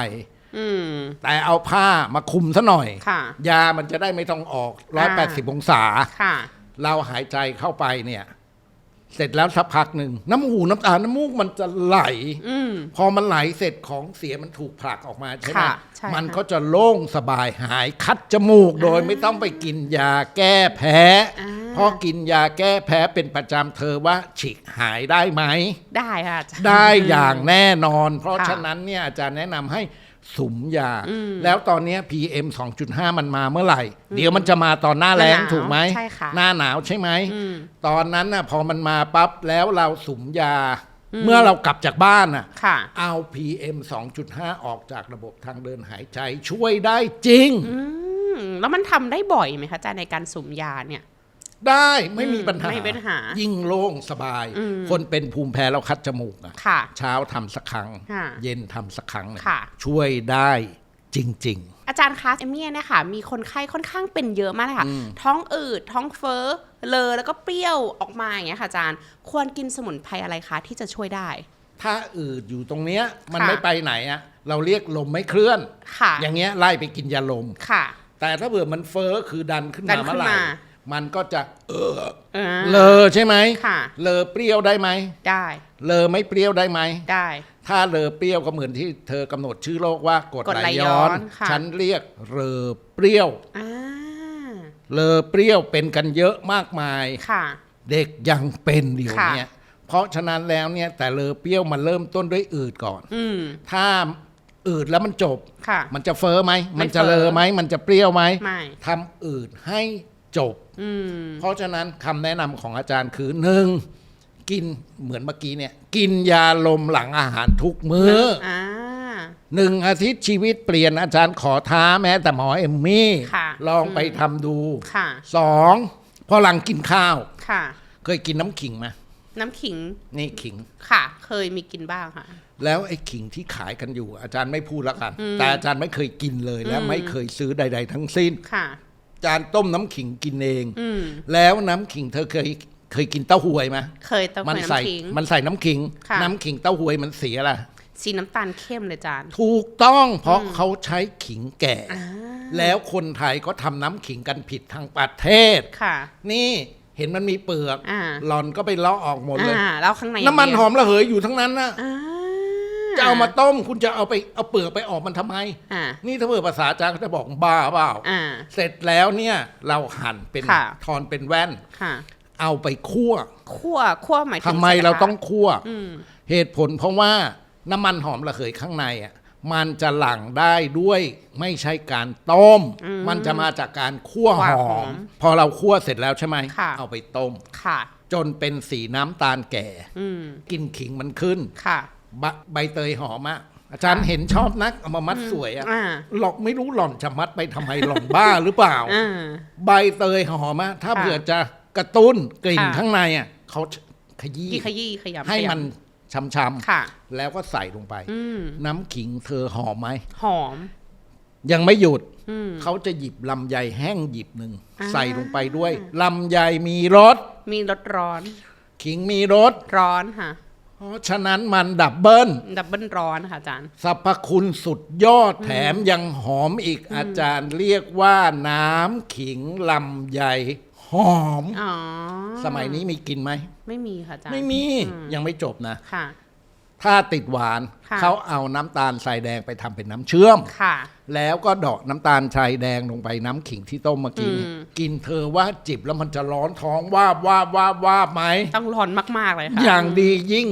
อืม แต่เอาผ้ามาคลุมซะหน่อย ค่ะ ยามันจะได้ไม่ต้องออก 180 องศา ค่ะ เราหายใจเข้าไปเนี่ย เสร็จแล้วสักพักหนึ่งน้ำหูน้ำตาน้ำมูกมันจะไหล อืม พอมันไหลเสร็จของเสียมันถูกผลักออกมาใช่ไหม ค่ะใช่ มัน ค่ะ ก็จะโล่งสบายหายคัดจมูกโดยไม่ต้องไปกินยาแก้แพ้ อ่า เพราะกินยาแก้แพ้เป็นประจำเธอว่าฉีกหายได้ไหม ได้ค่ะอาจารย์ ได้อย่างแน่นอน เพราะ ค่ะ ฉะนั้นเนี่ยอาจารย์แนะนำให้สุมยา อืม แล้วตอนเนี้ย PM 2.5 มันมาเมื่อไหร่ เดี๋ยวมันจะมาตอนหน้าแล้ง หน้าหนาว ถูกไหม ใช่ค่ะ หน้าหนาวใช่ไหม อืม ตอนนั้นน่ะพอมันมาปั๊บแล้วเราสุมยา เมื่อเรากลับจากบ้านน่ะ ค่ะ เอา PM 2.5 ออกจากระบบทางเดินหายใจช่วยได้จริง อืม แล้วมันทำได้บ่อยไหมคะอาจารย์ในการสุ่มยาเนี่ย ได้ไม่มีปัญหา ไม่มีปัญหา ยิ่งโล่งสบาย คนเป็นภูมิแพ้แล้วคัดจมูกอะ ค่ะ เช้าทำสักครั้ง ค่ะ เย็นทำสักครั้งเนี่ย ค่ะ ช่วยได้จริง อาจารย์คะเอมมี่เนี่ยค่ะ มีคนไข้ค่อนข้างเป็นเยอะมากเลยค่ะ ท้องอืด ท้องเฟ้อเลอแล้วก็เปรี้ยวออกมาอย่างเงี้ยค่ะอาจารย์ ควรกินสมุนไพรอะไรคะที่จะช่วยได้ ๆ ถ้าอืดอยู่ตรงเนี้ยมัน ค่ะ ไม่ไปไหนอะเราเรียกลมไม่เคลื่อน ค่ะ อย่างเงี้ยไล่ไปกินยาลม ค่ะ แต่ถ้าเผื่อมันเฟ้อคือดันขึ้น ดั มาน ขึ้ เมื่อน ไหร่ มา มันก็จะ อ่า เลอใช่ไหม ค่ะ เลอเปรี้ยวได้ไหม ได้ เลอไม่เปรี้ยวได้ไหม ได้ ถ้าเลอเปรี้ยวก็เหมือนที่เธอกำหนดชื่อโรคว่ากรด กรด ไหล ไหลย้ ย้อ อน นค่ะ ฉันเรียกเลอเปรี้ยว อ่า เลอเปรี้ยวเป็นกันเยอะมากมาย ค่ะ เด็กยังเป็นเดี๋ยว ค่ะ เนี้ยเพราะฉะนั้นแล้วเนี่ยแต่เลอเปรี้ยวมันเริ่มต้นด้วยอืดก่อน อืม ถ้าอืดแล้วมันจบ ค่ะ มันจะเฟ้อไหม ไม่ มันจะ เฟ้อ เลอไหมมันจะเปรี้ยวไหม ไม่ ทำอืดให้จบ อืม เพราะฉะนั้นคำแนะนำของอาจารย์คือหนึ่งกินเหมือนเมื่อกี้เนี่ยกินยาลมหลังอาหารทุกมื้อ อ่า 1 อาทิตย์ชีวิตเปลี่ยนอาจารย์ขอท้าแม้แต่หมอเอมมี่ ค่ะ ลองไปทำดู ค่ะ 2 พอหลังกินข้าว ค่ะ เคยกินน้ำขิงไหม น้ำขิง นี่ขิง ค่ะ เคยมีกินบ้างค่ะ แล้วไอ้ขิงที่ขายกันอยู่ อาจารย์ไม่พูดแล้วกัน แต่อาจารย์ไม่เคยกินเลยและไม่เคยซื้อใด ๆ ทั้งสิ้น ค่ะ อาจารย์ต้มน้ำขิงกินเองแล้วน้ำขิงเธอเคยกินเต้าหวยไหม เคยเต้าหวย มัน น้ำ ใส่ ขิง มันใส่น้ำขิง ค่ะ น้ำขิงเต้าหวยมันเสียล่ะ สีน้ำตาลเข้มเลยจาน ถูกต้องเพราะเขาใช้ขิงแก่ แล้วคนไทยก็ทำน้ำขิงกันผิดทางประเทศ ค่ะ นี่เห็นมันมีเปลือก อ่า หลอนก็ไปเลาะออกหมดเลย แล้วข้างใน น้ำมันหอมระเหยอยู่ทั้งนั้นนะ อ่า จะเอามาต้มคุณจะเอาเปลือกไปออกมันทำไม อ่า นี่ถ้าเผื่อภาษาอาจารย์ก็จะบอกบ้าเปล่า อ่า เสร็จแล้วเนี่ยเราหั่นเป็น ค่ะ ทอนเป็นแว่น ค่ะ เอาไปคั่ว คั่วหมายถึง ทำไม ใส่กะทะ เราต้องคั่ว อืม เหตุผลเพราะว่าน้ำมันหอมระเหยข้างในอ่ะมันจะหลั่งได้ด้วยไม่ใช่การต้ม มันจะมาจากการคั่วห คั่วห อ อ ม ม พอเราคั่วเสร็จแล้วใช่ไหม ค่ะ เอาไปต้ม ค่ะ จนเป็นสีน้ำตาลแก่ อืม กลินขิงมันขึ้น ค่ะ ใบเตยหอมอะอาจารย์เห็นชอบนักเอามามัดสวยอะ อ่า หลอกไม่รู้หล่อนจะมัดไปทำไมหล่อนบ้าหรือเปล่า อ่า ใบเตยหอมอะถ้า ค่ะ เผื่อจะกระตุ้นกลิ่น ค่ะ ข้างในอะเขาขยี้ ขยี้ขยำ ให้ ขยำ มันช้ำ ค่ะ ๆแล้วก็ใส่ลงไป อืม น้ำขิงเธอหอมไหม หอม ยังไม่หยุด อืม เขาจะหยิบลำไยแห้งหยิบหนึ่ง อ่า ใส่ลงไปด้วยลำไยมีรส มีรสร้อน ขิงมีรส ร้อนค่ะ เพราะฉะนั้นมันดับเบิล ดับเบิลร้อนค่ะอาจารย์ สรรพคุณสุดยอดแถมยังหอมอีกอาจารย์เรียกว่าน้ำขิงลำไยหอม อ๋อ สมัยนี้มีกินไหม ไม่มีค่ะอาจารย์ ไม่มียังไม่จบนะ ค่ะ ถ้าติดหวาน ค่ะ เขาเอาน้ำตาลทรายแดงไปทำเป็นน้ำเชื่อม ค่ะ แล้วก็ดอกน้ำตาลทรายแดงลงไปน้ำขิงที่ต้มเมื่อกี้นี้กินเธอว่าจิบแล้วมันจะร้อนท้องว่าบไหม ต้องร้อนมากๆเลยค่ะ อย่างดียิ่ง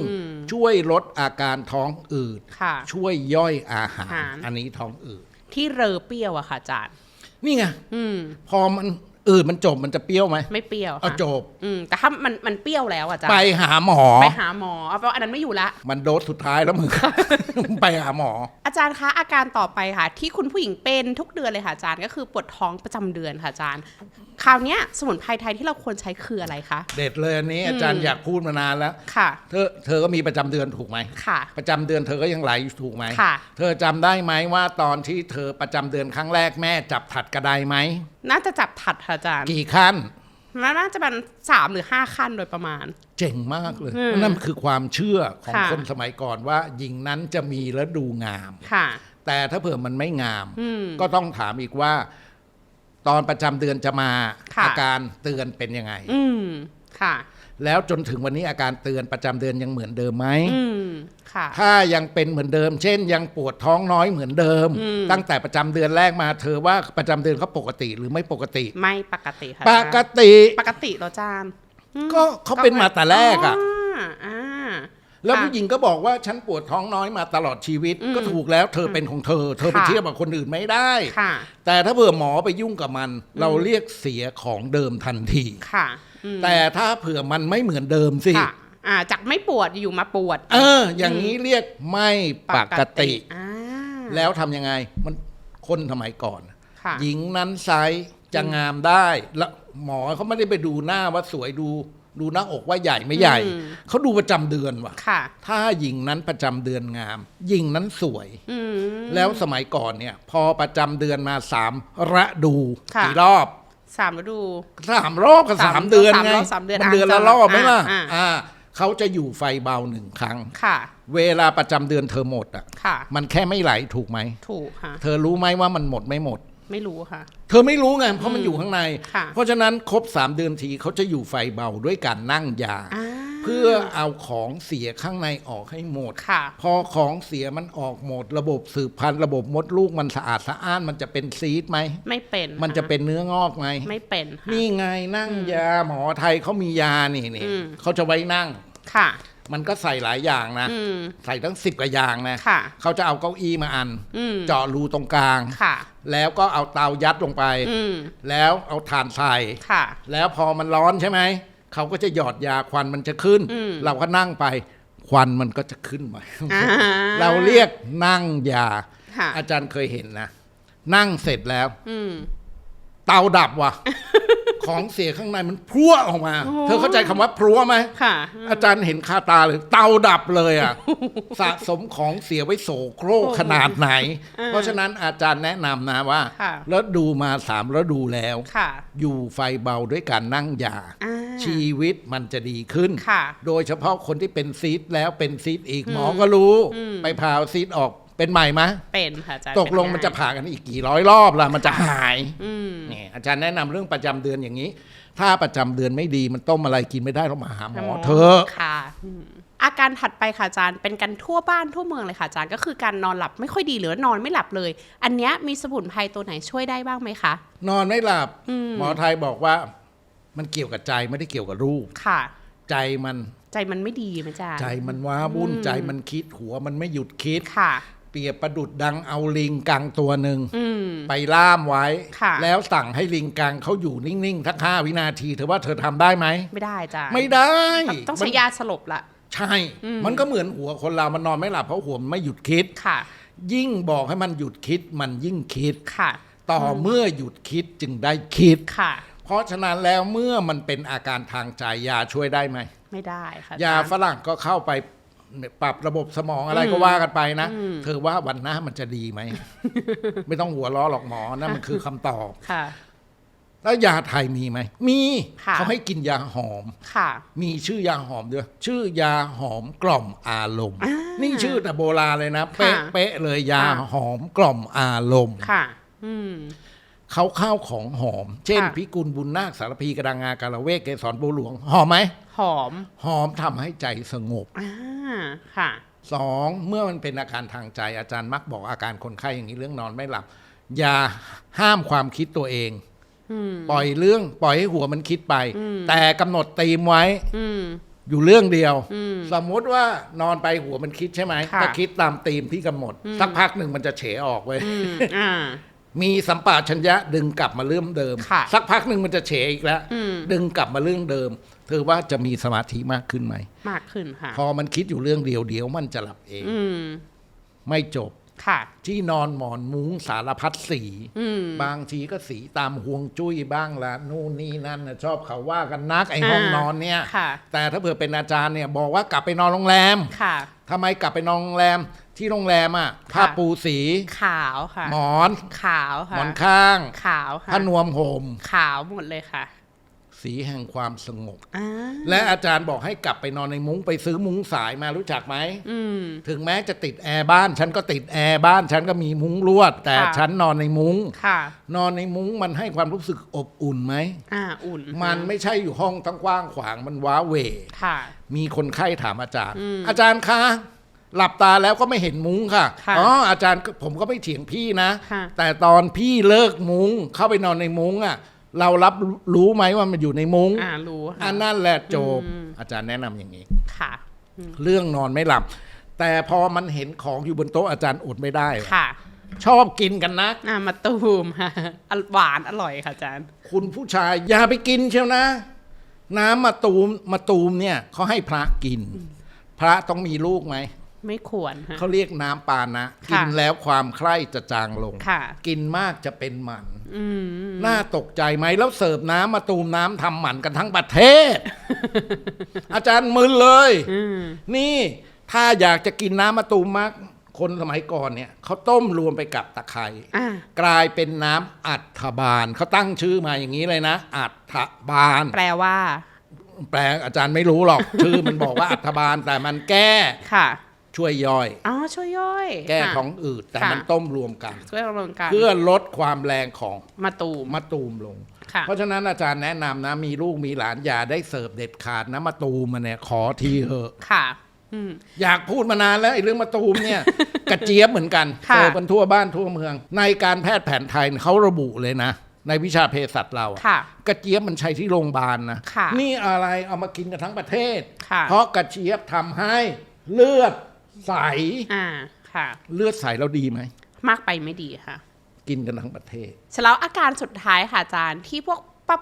ช่วยลดอาการท้องอืด ค่ะ ช่วยย่อยอาหาร อาหาร อันนี้ท้องอืด ที่เรอเปรี้ยวอะค่ะอาจารย์ นี่ไง อืม พอมันอืดมันจบมันจะเปรี้ยวไหม ไม่เปรี้ยว เอา ค่ะ จบ แต่ถ้ามันเปรี้ยวแล้วอะอาจารย์ ไปหาหมอ ไปหาหมอเอาเป็นว่าอันนั้นไม่อยู่ละ มันโดสสุดท้ายแล้วมึง ไปหาหมอ อาจารย์คะอาการต่อไปค่ะ ที่คุณผู้หญิงเป็นทุกเดือนเลยค่ะอาจารย์ก็คือปวดท้องประจำเดือนค่ะอาจารย์ คราวเนี้ยสมุนไพรไทยที่เราควรใช้คืออะไรคะ เด็ดเลยอันนี้อาจารย์อยากพูดมานานแล้ว ค่ะ เธอก็มีประจำเดือนถูกไหม ค่ะ ประจำเดือนเธอก็ยังไหลอยู่ถูกไหม ค่ะ เธอจำได้ไหมว่าตอนที่เธอประจำเดือนครั้งแรกแม่จับถัดกระไดไหม น่าจะจับถัดค่ะอาจารย์ กี่ขั้น มันน่าจะเป็น3 หรือ 5 ขั้นโดยประมาณ เจ๋งมากเลยนั่นคือความเชื่อของ ค่ะ คนสมัยก่อนว่าหญิงนั้นจะมีและดูงาม ค่ะ แต่ถ้าเผื่อมันไม่งาม ก็ต้องถามอีกว่า ตอนประจำเดือนจะมา ค่ะ อาการเตือนเป็นยังไง อืมค่ะ แล้วจนถึงวันนี้อาการเตือนประจำเดือนยังเหมือนเดิมไหม อืมค่ะ ถ้ายังเป็นเหมือนเดิม เช่น ยังปวดท้องน้อยเหมือนเดิม ตั้งแต่ประจำเดือนแรกมาเธอว่าประจำเดือนเขาปกติหรือไม่ปกติ ไม่ปกติค่ะ ป อาจารย์ กติ ปกติเหรออาจารย์ ก็เขาเป็นมาแต่แรกอ่ะ อ่า แล้ว ค่ะ ผู้หญิงก็บอกว่าฉันปวดท้องน้อยมาตลอดชีวิต ก็ถูกแล้วเธอเป็นของเธอ เธอไป ค่ะ เทียบกับคนอื่นไม่ได้ ค่ะ แต่ถ้าเผื่อหมอไปยุ่งกับมัน เราเรียกเสียของเดิมทันที ค่ะอืม แต่ถ้าเผื่อมันไม่เหมือนเดิมสิ ค่ะจากไม่ปวดอยู่มาปวด อย่างนี้เรียกไม่ปกติ อ่า แล้วทำยังไงมันคนสมัยก่อน ค่ะ หญิงนั้นไซส์จะงามได้แล้วหมอเขาไม่ได้ไปดูหน้าว่าสวยดูหน้าอกว่าใหญ่ไม่ใหญ่ เขาดูประจำเดือนว่ะ ค่ะ ถ้าหญิงนั้นประจำเดือนงาม หญิงนั้นสวย อืม แล้วสมัยก่อนเนี่ย พอประจำเดือนมา3 ฤดู ค่ะ กี่รอบ 3 ฤดู 3 รอบกับ สาม 3 เดือนไง สามเดือน มันเดือนละรอบไหมล่ะ อ่า เขาจะอยู่ไฟเบา1 ครั้ง ค่ะ เวลาประจำเดือนเธอหมดอ่ะ ค่ะ มันแค่ไม่ไหลถูกไหม ถูกค่ะ เธอรู้ไหมว่ามันหมดไม่หมด ไม่รู้ค่ะ เธอไม่รู้ไงเพราะมันอยู่ข้างใน ค่ะ เพราะฉะนั้นครบ3 เดือนทีเขาจะอยู่ไฟเบาด้วยการนั่งยา อ่า เพื่อเอาของเสียข้างในออกให้หมด ค่ะ พอของเสียมันออกหมด ระบบสืบพันธุ์ระบบมดลูกมันสะอาดสะอ้านมันจะเป็นซีดไหม ไม่เป็น มันจะเป็นเนื้องอกไหม ไม่เป็นค่ะ นี่ไงนั่งยาหมอไทยเขามียานี่ อืม เขาจะไว้นั่ง ค่ะ มันก็ใส่หลายอย่างนะ อืม ใส่ตั้ง10 กว่าอย่างนะ ค่ะ เขาจะเอาเก้าอี้มาอัน อืม เจาะรูตรงกลาง ค่ะ แล้วก็เอาเตายัดลงไป อืม แล้วเอาถ่านใส่ ค่ะ แล้วพอมันร้อนใช่ไหม เขาก็จะหยอดยาควันมันจะขึ้น อืม เราก็นั่งไป ควันมันก็จะขึ้นมา อ่า เราเรียกนั่งยา ค่ะ อาจารย์เคยเห็นนะ นั่งเสร็จแล้ว อืม เตาดับว่ะ ของเสียข้างในมันพรั่วออกมา เธอเข้าใจคำว่าพรั่วไหม ค่ะ อาจารย์เห็นคาตาเลยเตาดับเลยอ่ะ สะสมของเสียไว้โสโครกขนาดไหน เพราะฉะนั้นอาจารย์แนะนำนะว่า ค่ะ แล้วดูมา3แล้วดูแล้ว ค่ะ อยู่ไฟเบาด้วยการนั่งยา อ่า ชีวิตมันจะดีขึ้น ค่ะ โดยเฉพาะคนที่เป็นซีสแล้วเป็นซีสอีกหมอก็รู้ ไปพาซีสออกเป็นใหม่ไหม เป็นค่ะอาจารย์ ตกลง เป็ มันจะ ไ ผ่ากันอีกกี่ร้อยรอบล่ะมันจะหาย อืม นี่อาจารย์แนะนำเรื่องประจำเดือนอย่างนี้ ถ้าประจำเดือนไม่ดีมันต้มอะไรกินไม่ได้เรามาหาหมอเถอะ ค่ะอาการถัดไปค่ะอาจารย์เป็นกันทั่วบ้านทั่วเมืองเลยค่ะอาจารย์ก็คือการนอนหลับไม่ค่อยดีหรือนอนไม่หลับเลย อันเนี้ยมีสมุนไพรตัวไหนช่วยได้บ้างไหมคะ นอนไม่หลับหมอไทยบอกว่ามันเกี่ยวกับใจไม่ได้เกี่ยวกับรูป ค่ะ ใจมัน ใจมันไม่ดีไหมอาจารย์ ใจมันว้าวุ่นใจมันคิดหัวมันไม่หยุดคิด ค่ะ เปรียบประดุดดังเอาลิงกังตัวหนึ่ง อืม ไปล่ามไว้ ค่ะ แล้วสั่งให้ลิงกังเขาอยู่นิ่งๆสัก5 วินาทีเธอว่าเธอทำได้ไหม ไม่ได้อาจารย์ ไม่ได้ ต้องใช้ยาสลบละ ใช่ มันก็เหมือนหัวคนเรามันนอนไม่หลับเพราะหัวมันไม่หยุดคิด ค่ะ ยิ่งบอกให้มันหยุดคิดมันยิ่งคิด ค่ะ ต่อเมื่อหยุดคิดจึงได้คิด ค่ะ เพราะฉะนั้นแล้วเมื่อมันเป็นอาการทางใจยาช่วยได้ไหม ไม่ได้ค่ะ ยา อจร ฝรั่งก็เข้าไปปรับระบบสมองอะไรก็ว่ากันไปนะ เธอว่าวันหน้ามันจะดีไหม ไม่ต้องหัวล้อหรอกหมอนั่นมันคือคำตอบ ค่ะ แล้วยาไทยมีไหม มี ค่ะ เขาให้กินยาหอม ค่ะ มีชื่อยาหอมด้วย ชื่อยาหอมกล่อมอารมณ์ นี่ชื่อแต่โบราณเลยนะ เป๊ะ ค่ะ เป๊ะเลยยา ค่ะ หอมกล่อมอารมณ์ ค่ะ อืม เขาข้าวของหอม เช่น ค่ะ พิกุลบุญนาคสารพีกระดังงากาละเวกเกสรบัวหลวงหอมไหม หอม หอมทำให้ใจสงบ อ่าค่ะ 2เมื่อมันเป็นอาการทางใจอาจารย์มักบอกอาการคนไข้อย่างนี้เรื่องนอนไม่หลับ อย่าห้ามความคิดตัวเอง ปล่อยให้หัวมันคิดไป แต่กำหนดธีมไว้ อืม อยู่เรื่องเดียว สมมติว่านอนไปหัวมันคิดใช่ไหม ค่ะ ถ้าคิดตามธีมที่กำหนด สักพักหนึ่งมันจะเฉออกไว้ย อืมอ่า มีสัมปชัญญะดึงกลับมาเรื่องเดิม ค่ะ สักพักหนึ่งมันจะเฉอีกแล้ว ดึงกลับมาเรื่องเดิม เธอว่าจะมีสมาธิมากขึ้นไหม มากขึ้นค่ะ พอมันคิดอยู่เรื่องเดียวเดี๋ยวมันจะหลับเอง อืม ไม่จบ ค่ะ ที่นอนหมอนมุ้งสารพัดสี บางทีก็สีตามห่วงจุ้ยบ้างละนู่นนี่นั่นนะชอบเขาว่ากันนักไอ้ห้องนอนเนี่ย ค่ะ แต่ถ้าเผื่อเป็นอาจารย์เนี่ยบอกว่ากลับไปนอนโรงแรม ค่ะ ทำไมกลับไปนอนโรงแรมที่โรงแรมอ่ะผ้าปูสี ขาวค่ะ หมอน ขาวค่ะ หมอนข้าง ขาวค่ะ ผ้านวมห่ม ขาวหมดเลยค่ะ สีแห่งความสงบ อ่า และอาจารย์บอกให้กลับไปนอนในมุ้งไปซื้อมุ้งสายมารู้จักไหม อืม ถึงแม้จะติดแอร์บ้าน ฉันก็ติดแอร์บ้าน ฉันก็มีมุ้งลวด แต่ ค่ะ ฉันนอนในมุ้ง ค่ะ นอนในมุ้งมันให้ความรู้สึกอบอุ่นไหม อุ่น มันไม่ใช่อยู่ห้องทั้งกว้างขวางมันว้าเหว ค่ะ มีคนไข้ถามอาจารย์ อาจารย์คะหลับตาแล้วก็ไม่เห็นมุ้งค่ะ ค่ะ อ๋ออาจารย์ผมก็ไม่เถียงพี่นะ ค่ะ แต่ตอนพี่เลิกมุ้งเข้าไปนอนในมุ้งอ่ะ เรารับรู้ไหมว่ามันอยู่ในมุ้ง รู้ค่ะ อันนั่นแหละจบอาจารย์แนะนำอย่างนี้ ค่ะ เรื่องนอนไม่หลับ แต่พอมันเห็นของอยู่บนโต๊ะอาจารย์อดไม่ได้ ค่ะ ชอบกินกันนะ มาตูมค่ะหวานอร่อยค่ะอาจารย์ คุณผู้ชายอย่าไปกินเชียวนะ น้ำมะตูมเนี่ยเขาให้พระกิน พระต้องมีลูกไหม ไม่ควรค่ะ เขาเรียกน้ำปานะ ค่ะ กินแล้วความใคร่จะจางลง ค่ะ กินมากจะเป็นหมัน อืม น่าตกใจไหมแล้วเสิร์ฟน้ำมะตูมน้ำทำหมันกันทั้งประเทศ อาจารย์มึนเลย นี่ถ้าอยากจะกินน้ำมะตูมมากคนสมัยก่อนเนี่ยเขาต้มรวมไปกับตะไคร้ อ่า กลายเป็นน้ำอัฐบาลเขาตั้งชื่อมาอย่างนี้เลยนะ อัฐบาล แปลว่า แปลอาจารย์ไม่รู้หรอก ชื่อมันบอกว่าอัฐบาลแต่มันแก้ ค่ะ ช่วยย่อย อ๋อ ช่วยย่อย แก้ ค่ะ ท้องอืดแต่ ค่ะ มันต้มรวมกัน ช่วยรวมกัน เพื่อลดความแรงของ มาตูม มะตูมลง ค่ะ เพราะฉะนั้นอาจารย์แนะนำนะ มีลูกมีหลานอย่าได้เสิร์ฟเด็ดขาดนะมะตูมมันเนี่ยขอทีเถอะ ค่ะ อยากพูดมานานแล้วไอ้เรื่องมะตูมเนี่ย กระเจี๊ยบเหมือนกัน ค่ะ เจอกันทั่วบ้านทั่วเมือง ในการแพทย์แผนไทยเขาระบุเลยนะ ในวิชาเภสัชเราอะ ค่ะ กระเจี๊ยบมันใช้ที่โรงพยาบาลนะ ค่ะ นี่อะไรเอามากินกันทั้งประเทศ ค่ะ เพราะกระเจี๊ยบทำให้เลือดใส ค่ะ เลือดใสแล้วดีไหม มากไปไม่ดีค่ะ กินกันทั้งประเทศ เสร็จแล้วอาการสุดท้ายค่ะอาจารย์ที่พวก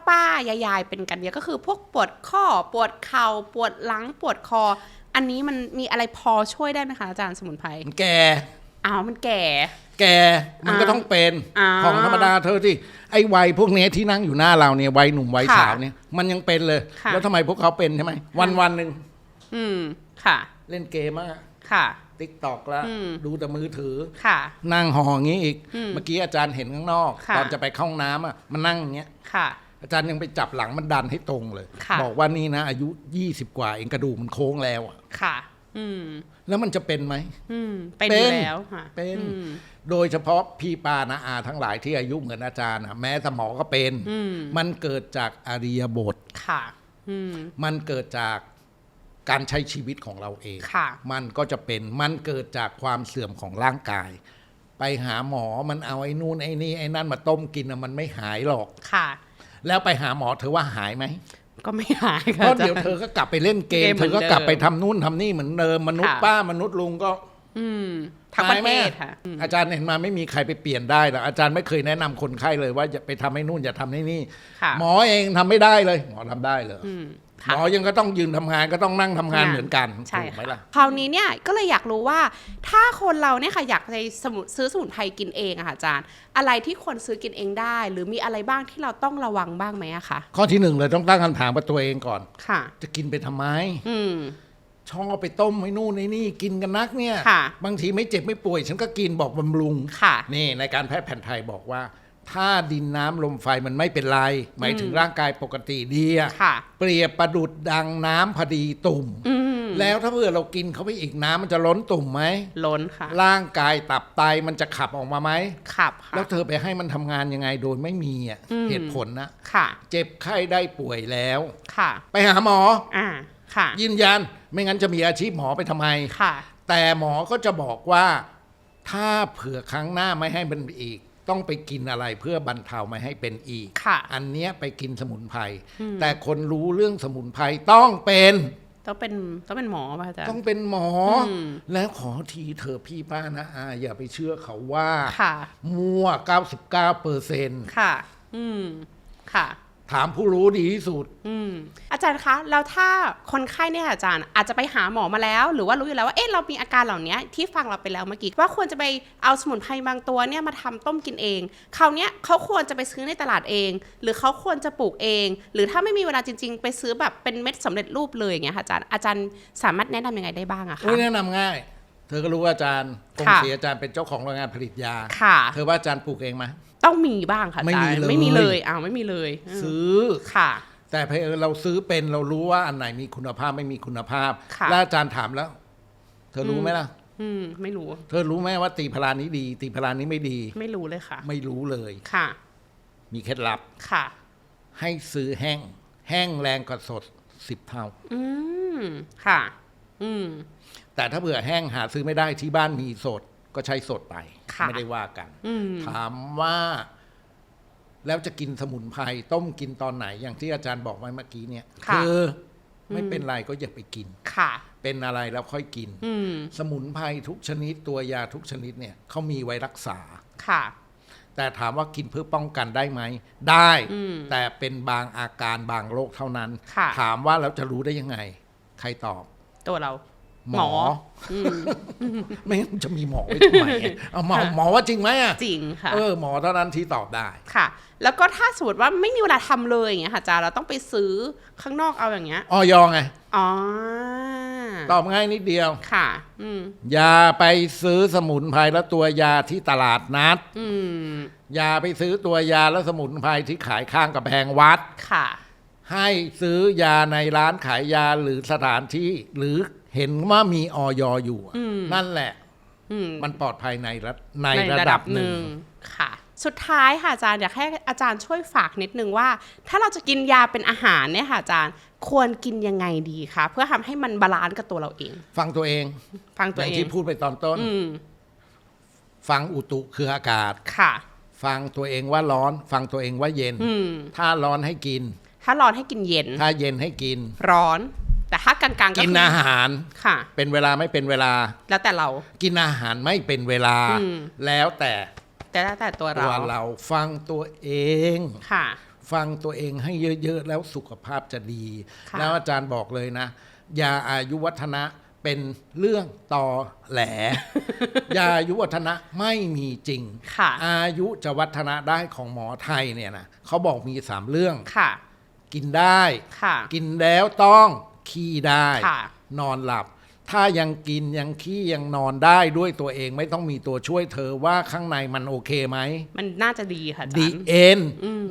ป้ายายๆเป็นกันเยอะก็คือพวกปวดข้อปวดเข่าปวดหลังปวดคอ อันนี้มันมีอะไรพอช่วยได้ไหมคะอาจารย์สมุนไพร แก อ้าวมันแก่ มันก็ต้องเป็นของธรรมดาเธอที่ไอ้วัยพวกนี้ที่นั่งอยู่หน้าเราเนี่ยวัยหนุ่มวัยสาวเนี่ยมันยังเป็นเลยแล้วทำไมพวกเขาเป็นใช่ไหมวันหนึ่งค่ะเล่นเกมอะค่ะTikTok แล้วดูแต่มือถือค่ะนั่งห่ออย่างนี้อีกเมื่อกี้อาจารย์เห็นข้างนอกตอนจะไปเข้าห้องน้ำอะมันนั่งอย่างเงี้ยอาจารย์ยังไปจับหลังมันดันให้ตรงเลยบอกว่านี่นะอายุ20 กว่าเองกระดูกมันโค้งแล้วอะค่ะแล้วมันจะเป็นไหมเป็นแล้วค่ะเป็นโดยเฉพาะพี่ปานาอาทั้งหลายที่อายุเหมือนอาจารย์แม้สมองก็เป็นมันเกิดจากอริยบทค่ะมันเกิดจากการใช้ชีวิตของเราเองมันก็จะเป็นมันเกิดจากความเสื่อมของร่างกายไปหาหมอมันเอาไอ้นู่นไอ้นี่ไอ้นั่นมาต้มกินมันไม่หายหรอกค่ะแล้วไปหาหมอเธอว่าหายไหมก็ไม่หายเพราะเดี๋ยวเธอก็กลับไปเล่นเกมเธอก็กลับไปทำนู่นทำนี่เหมือนเดิมมนุษย์ป้ามนุษย์ลุงก็ทั้งประเทศค่ะอาจารย์เห็นมาไม่มีใครไปเปลี่ยนได้หรอกอาจารย์ไม่เคยแนะนำคนไข้เลยว่าอย่าไปทำให้นู่นอย่าทำให้นี่หมอเองทำไม่ได้เลยหมอทำได้เลยหมอยังก็ต้องยืนทำงานก็ต้องนั่งทำงานเหมือนกันถูกไหมล่ะคราวนี้เนี่ยก็เลยอยากรู้ว่าถ้าคนเราเนี่ยค่ะอยากไปซื้อสมุนไพรกินเองอะค่ะอาจารย์อะไรที่ควรซื้อกินเองได้หรือมีอะไรบ้างที่เราต้องระวังบ้างไหมอะคะข้อที่1เลยต้องตั้งคำถามกับตัวเองก่อนค่ะจะกินไปทำไมชอบไปต้มไอ้นู่นไอ้นี่กินกันนักเนี่ยบางทีไม่เจ็บไม่ป่วยฉันก็กินบอกบำรุงนี่ในการแพทย์แผนไทยบอกว่าถ้าดินน้ำลมไฟมันไม่เป็นไรหมายถึงร่างกายปกติดีเปรียบประดุดดังน้ำพอดีตุ่มแล้วถ้าเผื่อเรากินเข้าไปอีกน้ำมันจะล้นตุ่มไหมล้นค่ะร่างกายตับไตมันจะขับออกมาไหมขับค่ะแล้วเธอไปให้มันทำงานยังไงโดยไม่มีเหตุผลนะค่ะเจ็บไข้ได้ป่วยแล้วค่ะไปหาหมอค่ะยืนยันไม่งั้นจะมีอาชีพหมอไปทำไมค่ะแต่หมอก็จะบอกว่าถ้าเผื่อครั้งหน้าไม่ให้เป็นอีกต้องไปกินอะไรเพื่อบรรเทาไม่ให้เป็นอีกอันเนี้ยไปกินสมุนไพรแต่คนรู้เรื่องสมุนไพรต้องเป็นหมอป่ะอาจารย์ต้องเป็นหมอแล้วขอทีเธอพี่ป้านะอย่าไปเชื่อเขาว่ามั่ว 99% ค่ะค่ะถามผู้รู้ดีที่สุดอาจารย์คะแล้วถ้าคนไข้เนี่ยอาจารย์อาจจะไปหาหมอมาแล้วหรือว่ารู้อยู่แล้วว่าเรามีอาการเหล่านี้ที่ฟังเราไปแล้วเมื่อกี้ว่าควรจะไปเอาสมุนไพรบางตัวเนี่ยมาทำต้มกินเองคราวนี้เขาควรจะไปซื้อในตลาดเองหรือเขาควรจะปลูกเองหรือถ้าไม่มีเวลาจริงๆไปซื้อแบบเป็นเม็ดสำเร็จรูปเลยอย่างเงี้ยค่ะอาจารย์สามารถแนะนำยังไงได้บ้างอะคะแนะนำง่ายเธอก็รู้ว่าอาจารย์กงศรีอาจารย์เป็นเจ้าของโรงงานผลิตยาเธอว่าอาจารย์ปลูกเองไหมต้องมีบ้างค่ะไม่มีเลยไม่มีเลยซื้อค่ะแต่เพอเราซื้อเป็นเรารู้ว่าอันไหนมีคุณภาพไม่มีคุณภาพแล้วอาจารย์ถามแล้วเธอรู้ไหมล่ะไม่รู้เธอรู้ไหมว่าตีพลานี้ดีตีพลานี้ไม่ดีไม่รู้เลยค่ะไม่รู้เลยค่ะมีเคล็ดลับค่ะให้ซื้อแห้งแรงกว่าสด10 เท่าค่ะแต่ถ้าเผื่อแห้งหาซื้อไม่ได้ที่บ้านมีสดก็ใช้สดไปไม่ได้ว่ากันถามว่าแล้วจะกินสมุนไพรต้มกินตอนไหนอย่างที่อาจารย์บอกไว้เมื่อกี้เนี่ยคือไม่เป็นไรก็อย่าไปกินเป็นอะไรแล้วค่อยกินสมุนไพรทุกชนิดตัวยาทุกชนิดเนี่ยเขามีไว้รักษาแต่ถามว่ากินเพื่อป้องกันได้ไหมได้แต่เป็นบางอาการบางโรคเท่านั้นถามว่าเราจะรู้ได้ยังไงใครตอบตัวเราหมอไม่งั้นจะมีหมอไว้ทำไมเอาหมอว่าจริงไหมจริงค่ะหมอเท่านั้นที่ตอบได้ค่ะแล้วก็ถ้าสมมติว่าไม่มีเวลาทำเลยอย่างเงี้ยค่ะอาจารย์เราต้องไปซื้อข้างนอกเอาอย่างเงี้ยอยไงตอบง่ายนิดเดียวค่ะอย่าไปซื้อสมุนไพรแล้วตัวยาที่ตลาดนัดอย่าไปซื้อตัวยาแล้วสมุนไพรที่ขายข้างกำแพงวัดค่ะให้ซื้อยาในร้านขายยาหรือสถานที่หรือเห็นว่ามีอย.อยู่นั่นแหละมันปลอดภัยในระดับหนึ่งค่ะสุดท้ายค่ะอาจารย์อยากให้อาจารย์ช่วยฝากนิดนึงว่าถ้าเราจะกินยาเป็นอาหารเนี่ยค่ะอาจารย์ควรกินยังไงดีคะเพื่อทำให้มันบาลานซ์กับตัวเราเองฟังตัวเองอย่างที่พูดไปตอนต้นฟังอุตุคืออากาศค่ะฟังตัวเองว่าร้อนฟังตัวเองว่าเย็นถ้าร้อนให้กินถ้าร้อนให้กินเย็นถ้าเย็นให้กินร้อนแต่ถ้ากลางๆก็กินอาหารค่ะเป็นเวลาไม่เป็นเวลาแล้วแต่เรากินอาหารไม่เป็นเวลาแล้วแต่ตัวเราฟังตัวเองค่ะฟังตัวเองให้เยอะๆแล้วสุขภาพจะดีแล้วอาจารย์บอกเลยนะยาอายุวัฒนะ เป็นเรื่องตอแหล ยาอายุวัฒนะไม่มีจริง ค่ะ อายุจะวัฒนะได้ของหมอไทยเนี่ยนะเขาบอกมี3เรื่อง ค่ะ กินได้ ค่ะ กินแล้วต้องขี้ได้ ค่ะ นอนหลับ ถ้ายังกินยังขี้ยังนอนได้ด้วยตัวเองไม่ต้องมีตัวช่วยเธอว่าข้างในมันโอเคไหม มันน่าจะดีค่ะอาจาร ดี ย์ เอ็น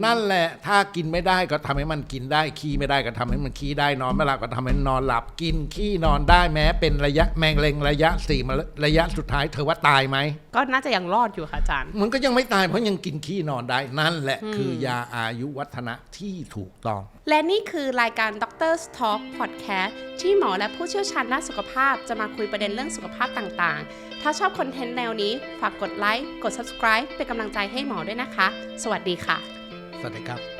นั่นแหละถ้ากินไม่ได้ก็ทำให้มันกินได้ขี้ไม่ได้ก็ทำให้มันขี้ได้นอนไม่หลับก็ทำให้นอนหลับกินขี้นอนได้แม้เป็นระยะแมงเร็งระยะ4มาระยะสุดท้ายเธอว่าตายไหม ก็น่าจะยังรอดอยู่ค่ะอาจารย์ มันก็ยังไม่ตายเพราะยังกินขี้นอนได้นั่นแหละคือยาอายุวัฒนะที่ถูกต้อง และนี่คือรายการ Doctor's Talk Podcast ที่หมอและผู้เชี่ยวชาญด้านสุขภาพจะมาคุยประเด็นเรื่องสุขภาพต่างๆ ถ้าชอบคอนเทนต์แนวนี้ฝากกดไลค์ กด subscribe เป็นกำลังใจให้หมอด้วยนะคะ สวัสดีค่ะ สวัสดีครับ